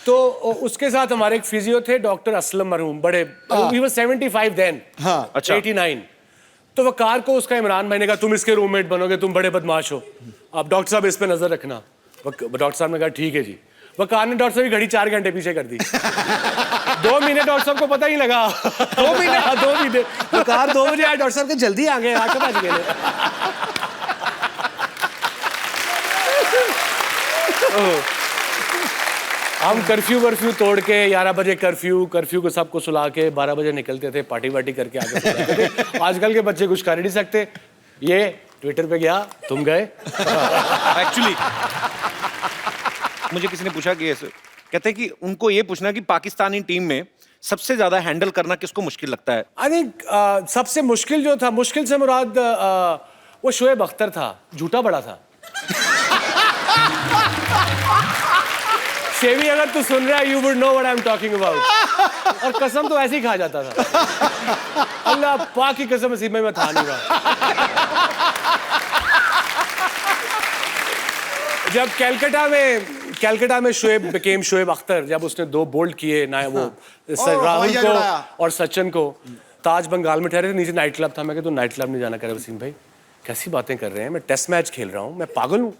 तो उसके साथ हमारे एक फिजियो थे डॉक्टर असलम मरहूम, बड़े, he was 75 then, अच्छा 89। तो वकार को उसका इमरान भाई ने कहा तुम इसके रूममेट बनोगे, तुम बड़े बदमाश हो, अब डॉक्टर साहब इस पे नजर रखना। डॉक्टर साहब ने कहा ठीक है जी। वकार ने डॉक्टर साहब की घड़ी 4 घंटे पीछे कर दी। 2 महीने डॉक्टर साहब को पता ही लगा। 2 महीने वकार 2 बजे आए, डॉक्टर साहब के जल्दी आ गए, 8 बज गए। हम कर्फ्यू तोड़ के 11 बजे कर्फ्यू को सबको सुला के 12 बजे निकलते थे, पार्टी वार्टी करके आगे सो जाते थे। आजकल के बच्चे कुछ कर ही नहीं सकते। ये ट्विटर पे गया, तुम गए। एक्चुअली मुझे किसी ने पूछा कि ऐसे कहते हैं कि उनको ये पूछना कि पाकिस्तानी टीम में सबसे ज्यादा हैंडल करना किसको मुश्किल लगता है? आई थिंक सबसे मुश्किल जो था, मुश्किल से मुराद वो शोएब अख्तर था, झूठा बड़ा था। शेवी, अगर तू सुन रहा है, you would know what I am talking about. और कसम तो ऐसे ही खा जाता था। अल्लाह पाक की कसम, नसीब में मैं था नहीं रहा। जब कैलकाटा में शोएब बिकेम शोएब अख्तर, जब उसने 2 बोल्ड किए ना, वो राहुल को और सचिन को, ताज बंगाल में ठहरे थे, नीचे नाइट क्लब था। मैं कहता, तू नाइट क्लब नहीं जाना। कर वसीम भाई कैसी बातें कर रहे हैं, मैं टेस्ट मैच खेल रहा हूँ, मैं पागल हूँ।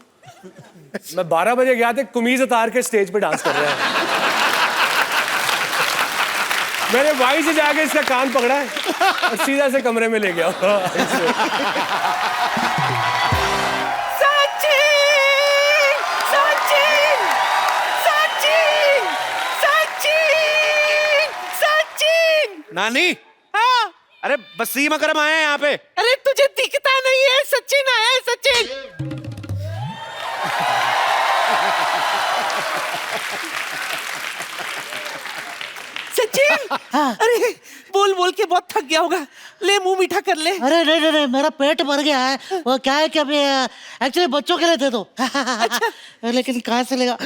मैं 12 बजे गया था, कमीज उतार के स्टेज पे डांस कर रहा है। मैंने वहीं से जाके इसका कान पकड़ा है और सीधा से कमरे में ले गया। नानी, हाँ? अरे वसीम अकरम आए हैं यहाँ पे। अरे तुझे दिखता नहीं है, सचिन आया है, सचिन। सचिन, हाँ? अरे बोल बोल के बहुत थक गया होगा, ले मुंह मीठा कर ले। अरे नहीं, मेरा पेट भर गया है। वो क्या है कि अभी एक्चुअली बच्चों के लिए थे तो। अच्छा। लेकिन कहाँ से लेगा,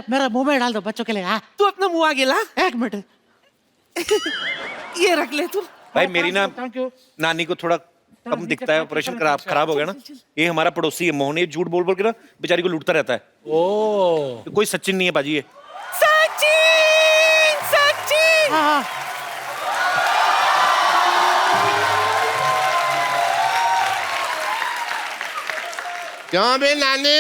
मेरा मुंह में डाल दो बच्चों के लिए। हाँ, तू अपना मुंह आगे ला। 1 मिनट। ये रख ले तू। भाई मेरी ना नानी को थोड़ा कम दिखता है, ऑपरेशन खराब हो गया ना। ये हमारा पड़ोसी है मोहन, ये झूठ बोल बोल के ना बेचारी को लूटता रहता है। तो कोई सचिन नहीं है बाजी ये। सचिन, सचिन। हाँ। क्यों भी नानी,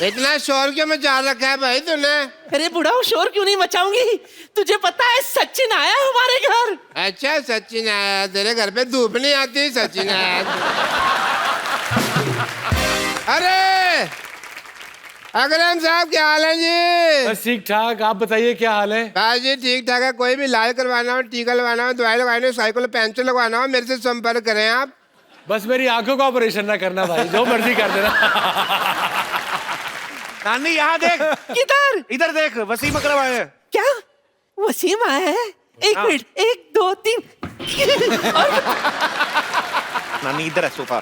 इतना शोर क्यों मचा रखा है भाई तूने? अरे बुढ़ा, शोर क्यों नहीं मचाऊंगी? तुझे पता है सचिन आया हमारे घर। अच्छा, सचिन आया तेरे घर पे? धूप नहीं आती, सचिन आया। अरे अकरम साहब, क्या हाल है जी? बस ठीक ठाक, आप बताइए क्या हाल है? बस जी ठीक ठाक है। कोई भी इलाज करवाना हो, टीका लगवाना हो, दवाई लगवानी हो, साइकिल पंचर लगवाना हो, मेरे से संपर्क करें आप। बस मेरी आंखों का ऑपरेशन ना करना भाई, जो मर्जी कर देना। नानी यहाँ देख। किधर? इधर देख, वसीम अकरम आए हैं। क्या वसीम आया है? 1 मिनट, 1 2 3। नानी इधर है सोफा।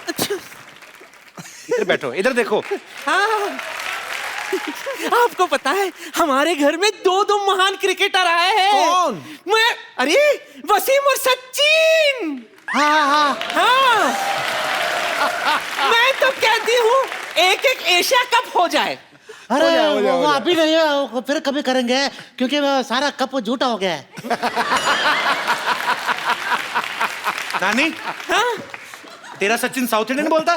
इधर बैठो, इधर देखो। हाँ, आपको पता है हमारे घर में 2 महान क्रिकेटर आए हैं। कौन? अरे वसीम और सचिन। हाँ। मैं तो कहती हूँ एक एशिया कप हो जाए। अरे वो अभी नहीं है, वो फिर कभी करेंगे, क्योंकि सारा कप झूठा हो गया है। नानी, हाँ? तेरा सचिन साउथ इंडियन बोलता?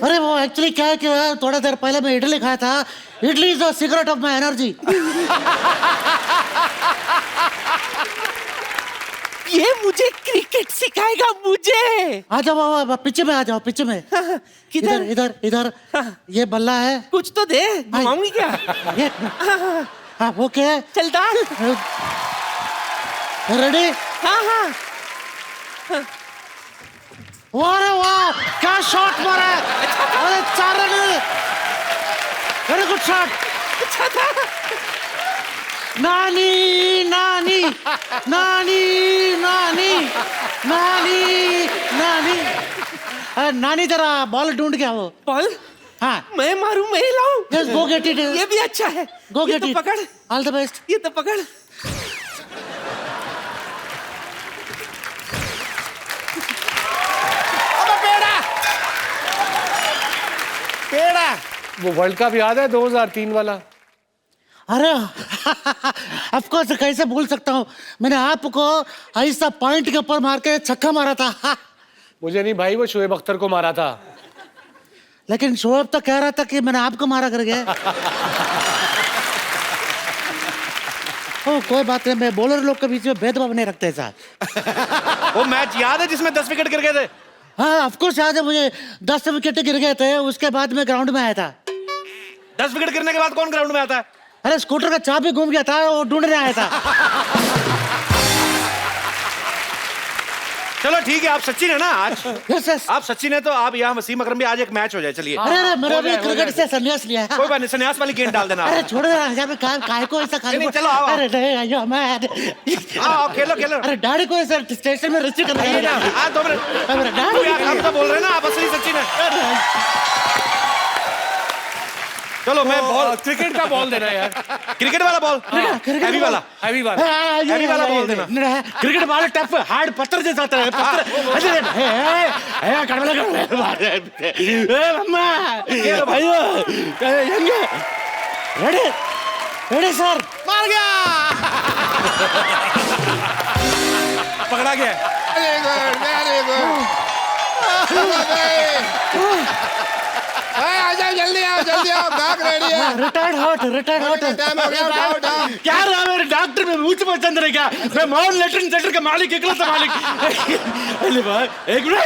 अरे वो एक्चुअली क्या है कि थोड़ा देर पहले मैं इडली खाया था. Idli is the secret of my energy. ये मुझे क्रिकेट सिखाएगा मुझे. आ जाओ पीछे में, आ जाओ पीछे में. किधर? इधर इधर. ये बल्ला है. कुछ तो दे, घुमाऊंगी क्या? हाँ वो क्या है? चल डाल. रेडी? हाँ हाँ. अरे वाह, क्या शॉट मारा है. अरे 4 रन. Very good shot. अच्छा था. नानी नानी नानी नानी नानी नानी. अरे नानी जरा बॉल ढूंढ के आओ. बॉल? हाँ. मैं मारूं, मैं लाऊं? Just go get it. ये भी अच्छा है. Go ये get तो it. पकड़. All the best. ये तो पकड़. पेड़ा. वो वर्ल्ड कप याद है 2003 वाला? अरे ऑफ कोर्स, कैसे भूल सकता हूँ. मैंने आपको ऐसा पॉइंट के ऊपर मार के छक्का मारा था. मुझे नहीं भाई, वो शोएब अख्तर को मारा था. लेकिन शोएब तो कह रहा था कि मैंने आपको मारा करके. ओ कोई बात नहीं, मैं बॉलर लोग के बीच में भेदभाव नहीं रखते साहब. वो मैच याद है जिसमें 10 विकेट गिर गए थे? हाँ ऑफ कोर्स याद है मुझे. 10 विकेट गिर गए थे, उसके बाद मैं ग्राउंड में आया था. 10 विकेट गिरने के बाद कौन ग्राउंड में आता है? अरे स्कूटर का चाबी घूम गया था, वो ढूंढने आया था. चलो ठीक है, आप सचिन है ना आज? Yes yes. आप सचिन है तो आप यहाँ वसीम अकरम भी, आज एक मैच हो जाए. चलिए. अरे मेरा भी क्रिकेट से संन्यास लिया है. कोई बात नहीं, संन्यास वाली गेंद डाल देना. अरे छोड़ दे यार, काय को ऐसा खाली. नहीं, चलो आओ. अरे नहीं आयो मैं. आओ खेलो खेलो. अरे डैडी को ऐसा स्टेशन में रिसीव करना है. हाँ 2 मिनट. अरे डैडी आप तो बोल रहे हैं ना आप असली सचिन है. चलो मैं बॉल, क्रिकेट का बॉल देना यार. क्रिकेट वाला बॉल, हैवी वाला, हैवी वाला. हैवी वाला बॉल देना. क्रिकेट बॉल टफ हार्ड पत्थर जैसा होता है. Ready ready sir. मार गया. पकड़ा गया. Very good, very good. आ जाओ, जल्दी आओ, जल्दी आओ. भाग रेडी है. Retired hurt, retired hurt. Time हो गया. उठाओ, उठाओ. क्या रहा मेरे डॉक्टर में मुझ पसंद रहे क्या? मैं मोहन लेटरिन सेंटर का मालिक, इकलौता मालिक. अरे भाई एक मिनट.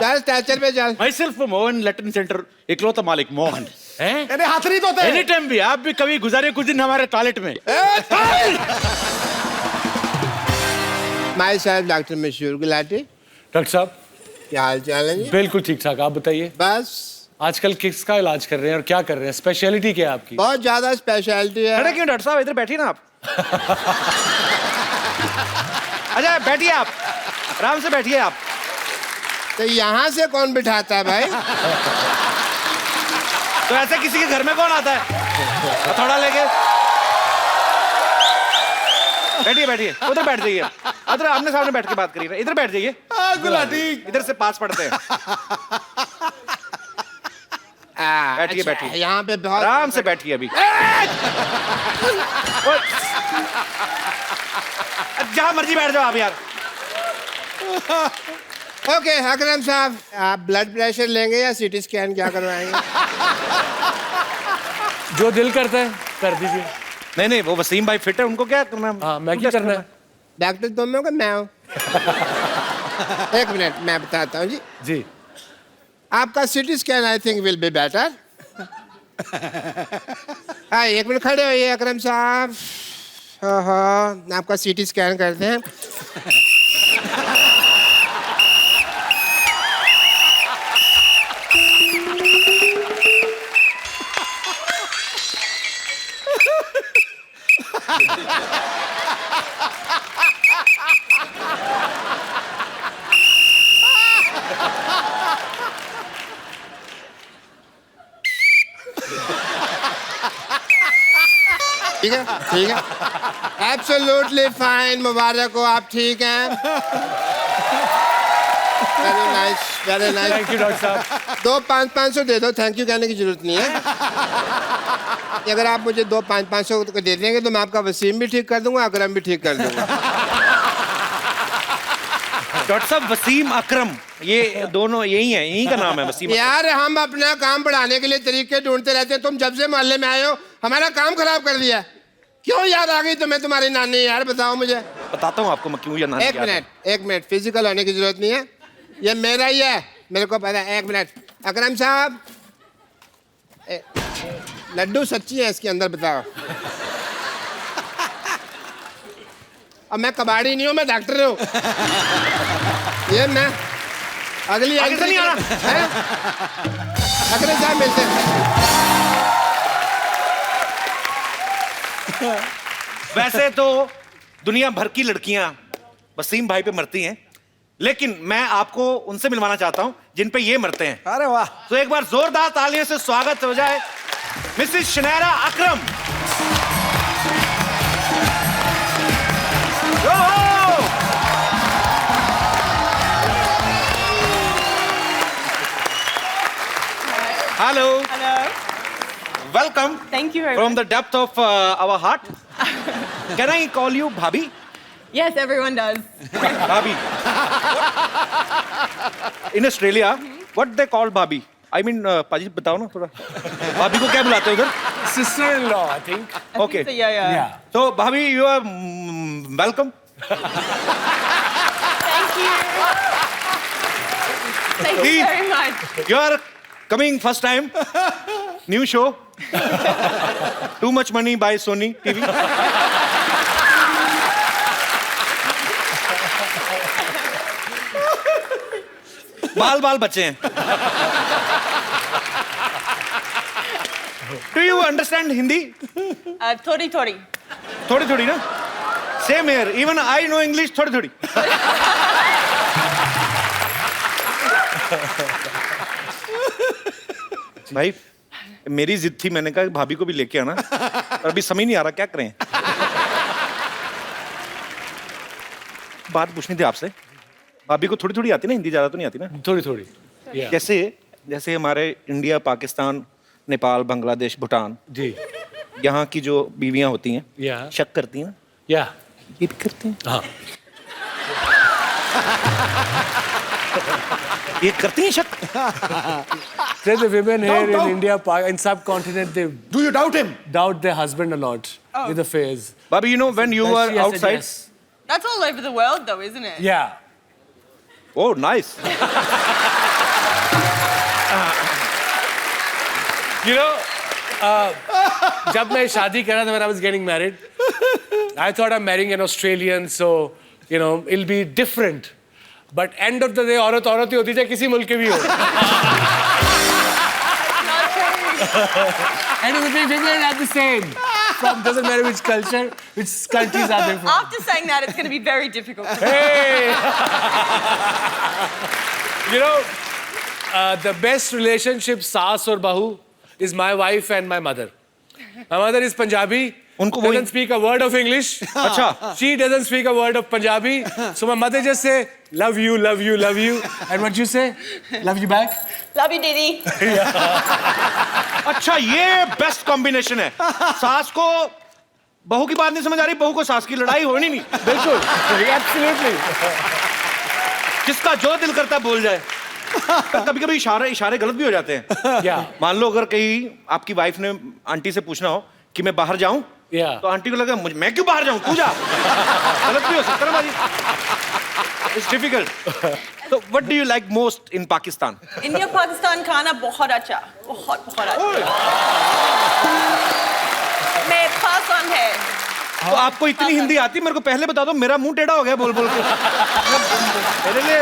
चल स्ट्रेचर पे चल. मैं सिर्फ मोहन लेटरिन सेंटर इकलौता मालिक मोहन. अरे हाथ नहीं धोते. एनी टाइम भी, आप भी कभी गुजारे कुछ दिन हमारे टॉयलेट में. माई साहब डॉक्टर मशहूर गुलाटी. डॉक्टर साहब क्या हाल चाल है जी? बिल्कुल ठीक ठाक, आप बताइए. बस आजकल किसका इलाज कर रहे हैं और क्या कर रहे हैं? स्पेशलिटी क्या है आपकी? बहुत ज्यादा स्पेशलिटी है. अरे क्यों डॉक्टर साहब, इधर बैठिए ना आप. अच्छा बैठिए आप, आराम से बैठिए आप. तो यहाँ से कौन बिठाता है भाई? तो ऐसे किसी के घर में कौन आता है थोड़ा लेके? बैठिए बैठिए, उधर बैठ जाइए. उधर आमने सामने बैठ के बात करिए. इधर बैठ जाइए. गुलाटी इधर से पास पड़ते हैं. बैठिए बैठिए. यहाँ पे बहुत आराम से बैठिए. अभी जहाँ मर्जी बैठ जाओ आप यार. ओके अकरम साहब, आप ब्लड प्रेशर लेंगे या सीटी स्कैन क्या करवाएंगे? जो दिल करता है कर दीजिए. नहीं नहीं, वो वसीम भाई फिट है, उनको क्या करना? हाँ मैं क्या करना है? डॉक्टर तुम हो कि मैं हूँ? एक मिनट मैं बताता हूँ जी. जी आपका CT scan I think will be better. हाँ 1 मिनट खड़े होइए अकरम साहब. हाँ आपका सीटी स्कैन करते हैं. ठीक है ठीक है. Absolutely fine. मुबारक हो, आप ठीक हैं. Very nice, very nice. Thank you doctor साहब. 2 500 दे दो. थैंक यू कहने की जरूरत नहीं है. अगर आप मुझे 2 500 दे देंगे तो मैं आपका वसीम भी ठीक कर दूंगा, अकरम भी ठीक कर दूंगा. डॉक्टर साहब वसीम अकरम, ये दोनों यही है, यही का नाम है वसीम। यार हम अपना काम बढ़ाने के लिए तरीके ढूंढते रहते हैं, तुम जब से मोहल्ले में आए हो हमारा काम खराब कर दिया। क्यों याद आ गई तुम्हें तुम्हारी नानी? यार बताओ मुझे। बताता हूँ आपको मैं क्यों याद। एक मिनट, फिजिकल होने की जरूरत नहीं है, ये मेरा ही है, मेरे को पता है। 1 मिनट, अकरम साहब, लड्डू सच्ची है इसके अंदर, बताओ। अब मैं कबाड़ी नहीं हूँ, मैं डॉक्टर हूँ। ये मैं अगली आगे से नहीं आना। अकरम साहब मिलते हैं। वैसे तो दुनिया भर की लड़कियां वसीम भाई पे मरती हैं, लेकिन मैं आपको उनसे मिलवाना चाहता हूं जिन पे ये मरते हैं। अरे वाह। तो एक बार जोरदार तालियों से स्वागत हो जाए Mrs शनैरा Akram. Hello. Hello. Welcome. Thank you very From much. the depth of our heart. Can I call you Bhabhi? Yes, everyone does. Bhabhi. In Australia, what they call Bhabhi? I mean, पाजी बताओ ना थोड़ा। भाभी को क्या बुलाते हो उधर? Sister-in-law, I think. Okay. So, yeah. So Bhabhi, you are welcome. Thank you. Thank you very much. You are coming first time. New show. Too much money by Sony TV. बाल बच्चे हैं। Do you understand Hindi? Thodi. थोड़ी ना? Same here. Even I know English थोड़ी। भाई मेरी जिद थी, मैंने कहा भाभी को भी लेके आना, पर अभी समझ नहीं आ रहा क्या करें। बात पूछनी थी आपसे, भाभी को थोड़ी आती ना हिंदी, ज्यादा तो नहीं आती ना? थोड़ी। जैसे हमारे इंडिया, पाकिस्तान, नेपाल, बांग्लादेश, भूटान जी, यहाँ की जो बीवियां होती हैं शक करती हैं, या ये भी करते हैं। हाँ। ये करती हैं शक। The women here in India, in subcontinent, they Do you doubt him? doubt their husband a lot with affairs. Bhabhi, you know when you were She has said outside. yes. That's all over the world, though, isn't it? Yeah. Oh, nice. You know, जब मैं शादी कर रहा था, when I was getting married, I thought I'm marrying an Australian, so you know it'll be different. But end of the day, औरत ही होती है, किसी मुल्क के भी हो. And it would be women are the same. From doesn't matter which culture, which countries are they from. After saying that, it's going to be very difficult. Hey! You know, the best relationship, saas or bahu, is my wife and my mother. My mother is Punjabi. उनको doesn't speak a word of English. अच्छा. She doesn't speak a word of Punjabi. So my mother just say, love you. And what you say? Love you back? Love you, Didi. अच्छा, ये best combination है। सास को बहू की बात नहीं समझ आ रही, बहू को सास की लड़ाई होनी नहीं। बिल्कुल, absolutely. जिसका जो दिल करता है बोल जाए। कभी-कभी इशारे गलत भी हो जाते हैं। मान लो अगर कहीं आपकी वाइफ ने आंटी से पूछना हो कि मैं बाहर जाऊं, तो आंटी को लगा मैं क्यों बाहर जाऊं, तू जा। गलत भी हो सकता है बाजी। It's difficult. So what do you like most in Pakistan? India, Pakistan खाना बहुत अच्छा, बहुत अच्छा। मैं पसंद है। तो आपको इतनी हिंदी आती, मेरे को पहले बता दो, मेरा मुंह टेढ़ा हो गया बोल के। मेरे लिए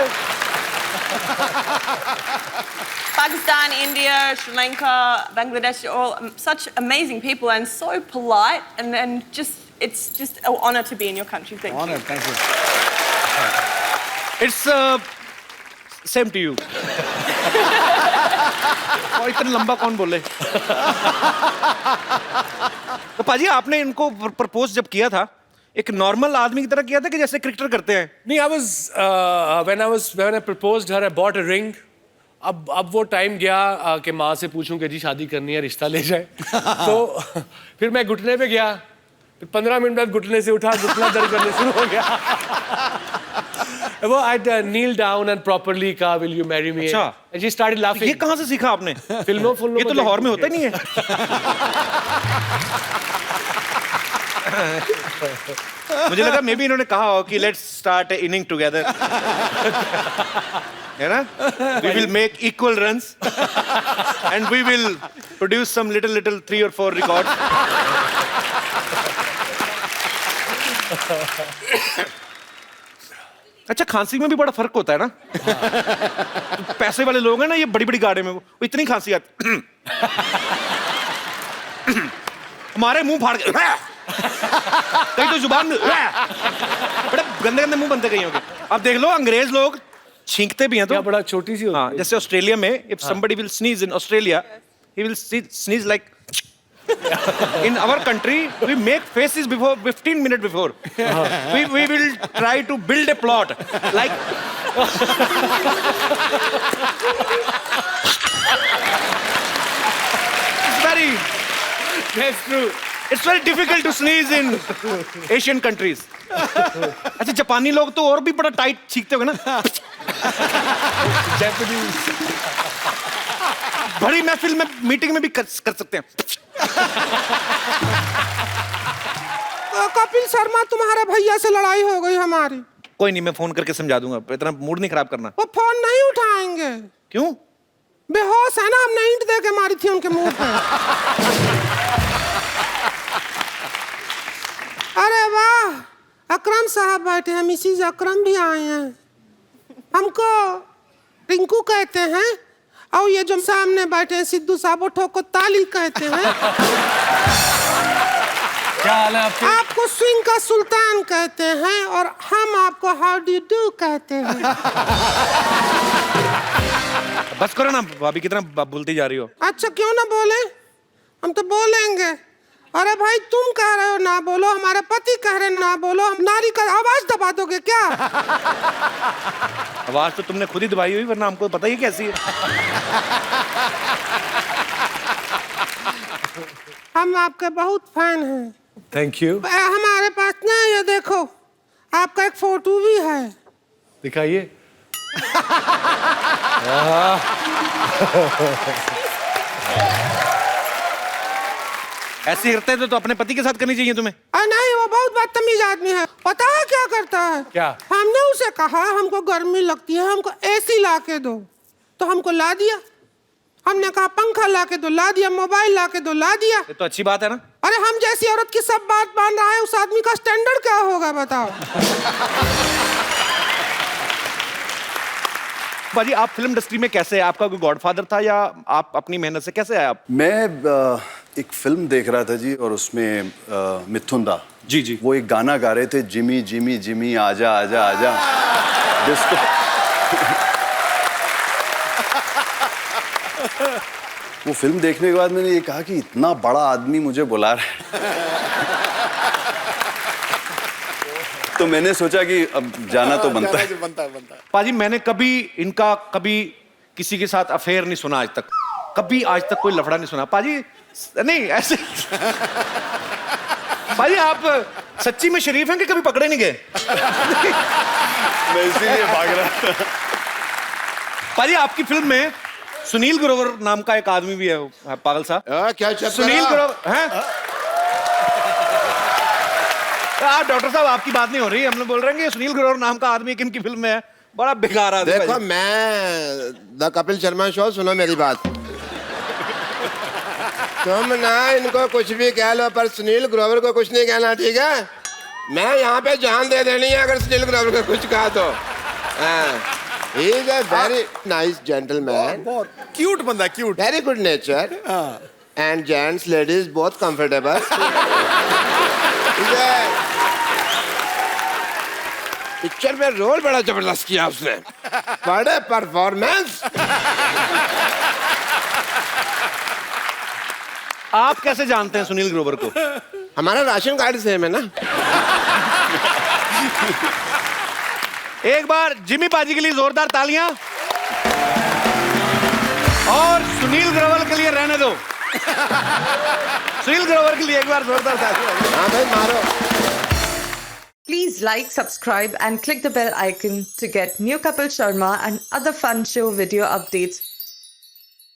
Pakistan, India, Sri Lanka, Bangladesh, all such amazing people and so polite, and just it's just an honor to be in your country. Thank you. Thank you. It's same to you. और इतना लंबा कौन बोले? तो पाजी आपने इनको propose जब किया था, एक नॉर्मल आदमी की तरह किया था कि जैसे क्रिकेटर करते हैं? नहीं, when I proposed her, I bought a ring. अब वो टाइम गया कि माँ से पूछूं कि जी शादी करनी है, रिश्ता ले जाए. तो फिर मैं घुटने पे गया, फिर 15 मिनट बाद घुटने से उठा, घुटना दर्द करने शुरू हो गया. वो I kneel down and properly कहा will you marry me? अच्छा। And she started laughing. ये कहाँ से सीखा आपने? फिल्मों ये तो लाहौर में होता ही नहीं है। मुझे लगा मे बी इन्होंने कहा हो कि लेट्स स्टार्ट इनिंग टुगेदर, है ना? We will make equal runs and we will produce some little 3 or 4 records. अच्छा, खांसी में भी बड़ा फर्क होता है ना? पैसे वाले लोग हैं ना, ये बड़ी बड़ी गाड़ी में वो इतनी खांसी आती, हमारे मुंह फाड़ के कहीं तो जुबान में बड़े गंदे गंदे मुंह बनते कहीं होंगे। अब देख लो, अंग्रेज लोग छींकते भी हैं तो बड़ा छोटी सी होती है। जैसे ऑस्ट्रेलिया में if somebody will sneeze in Australia, he will sneeze like in our country we make faces before 15 minutes before. We will try to build a plot like that's true. It's very difficult to sneeze in Asian countries. अच्छा, जापानी लोग तो और भी बड़ा tight छींकते होंगे ना? बड़ी महफिल में, मीटिंग में भी कर सकते हैं। कपिल शर्मा, तुम्हारे भैया से लड़ाई हो गई हमारी। कोई नहीं, मैं फोन करके समझा दूंगा, इतना मूड नहीं खराब करना। वो फोन नहीं उठाएंगे। क्यों? बेहोश है ना, हमने ईंट दे के मारी थी उनके मुंह पे। अरे वाह, अकरम साहब बैठे हैं, मिसिज अकरम भी आए हैं। हमको रिंकू कहते हैं और ये जो सामने बैठे हैं सिद्धू साहब, वो ठोको ताली कहते हैं। क्या हाल है आपके? आपको स्विंग का सुल्तान कहते हैं और हम आपको हाउ डू डू कहते हैं। बस करो ना भाभी, कितना बोलती जा रही हो। अच्छा, क्यों ना बोले, हम तो बोलेंगे। अरे भाई, तुम कह रहे हो ना बोलो, हमारे पति कह रहे ना बोलो, हम नारी का आवाज दबा दोगे क्या? आवाज तो तुमने खुद ही दबाई हुई, वरना हमको पता ही कैसी है। हम आपके बहुत फैन हैं। Thank you. हमारे पास ना, ये देखो, आपका एक फोटो भी है। दिखाइए। ऐसी करते हैं तो अपने पति के साथ करनी चाहिए तुम्हें। नहीं, वो बहुत बदतमीज आदमी है। पता है क्या करता है? क्या? हमने उसे कहा हमको गर्मी लगती है, हमको एसी ला के दो, तो हमको ला दिया। हमने कहा पंखा ला के दो, ला दिया। मोबाइल ला के दो, ला दिया। ये तो अच्छी बात है ना। अरे, हम जैसी औरत की सब बात मान रहा है, उस आदमी का स्टैंडर्ड क्या होगा बताओ। भाजी, आप फिल्म इंडस्ट्री में कैसे? आपका कोई गॉडफादर था या आप अपनी मेहनत से कैसे आए आप? मैं एक फिल्म देख रहा था जी, और उसमें मिथुन दा जी वो एक गाना गा रहे थे, जिमी जिमी जिमी आजा आजा आजा, जिसको वो फिल्म देखने के बाद मैंने ये कहा कि इतना बड़ा आदमी मुझे बुला रहा है। तो मैंने सोचा कि अब जाना तो बनता है। पाजी, मैंने इनका कभी किसी के साथ अफेयर नहीं सुना आज तक, कभी आज तक कोई लफड़ा नहीं सुना पाजी। नहीं ऐसे पाजी, आप सच्ची में शरीफ हैं कि कभी पकड़े नहीं गए? मैं इसीलिए भाग रहा। पाजी, आपकी फिल्म में सुनील ग्रोवर नाम का एक आदमी भी है, पागल साहब। क्या सुनील ग्रोवर हैं? आप डॉक्टर साहब, आपकी बात नहीं हो रही, हम लोग बोल रहे हैं कि सुनील ग्रोवर नाम का आदमी किन की फिल्म में है, बड़ा बेकार आदमी। देखो, मैं द कपिल शर्मा शो, सुनो मेरी बात। तुम ना इनको कुछ भी कह लो, पर सुनील ग्रोवर को कुछ नहीं कहना, ठीक है? मैं यहाँ पे जान दे देनी है अगर सुनील ग्रोवर को कुछ कहा तो। He is a very nice gentleman. बहुत क्यूट बंदा, cute, very good nature, and gents, ladies, both comfortable. Picture में रोल बड़ा जबरदस्त किया उसने, बड़े परफॉर्मेंस। आप कैसे जानते हैं सुनील ग्रोवर को? हमारा राशन कार्ड सेम है ना। एक बार जिमी पाजी के लिए जोरदार तालियां, और सुनील ग्रोवर के लिए रहने दो। सुनील ग्रोवर के लिए एक बार जोरदार तालियां। हाँ भाई, मारो। Please like, subscribe and click the bell icon to get new Kapil Sharma and other fun show video updates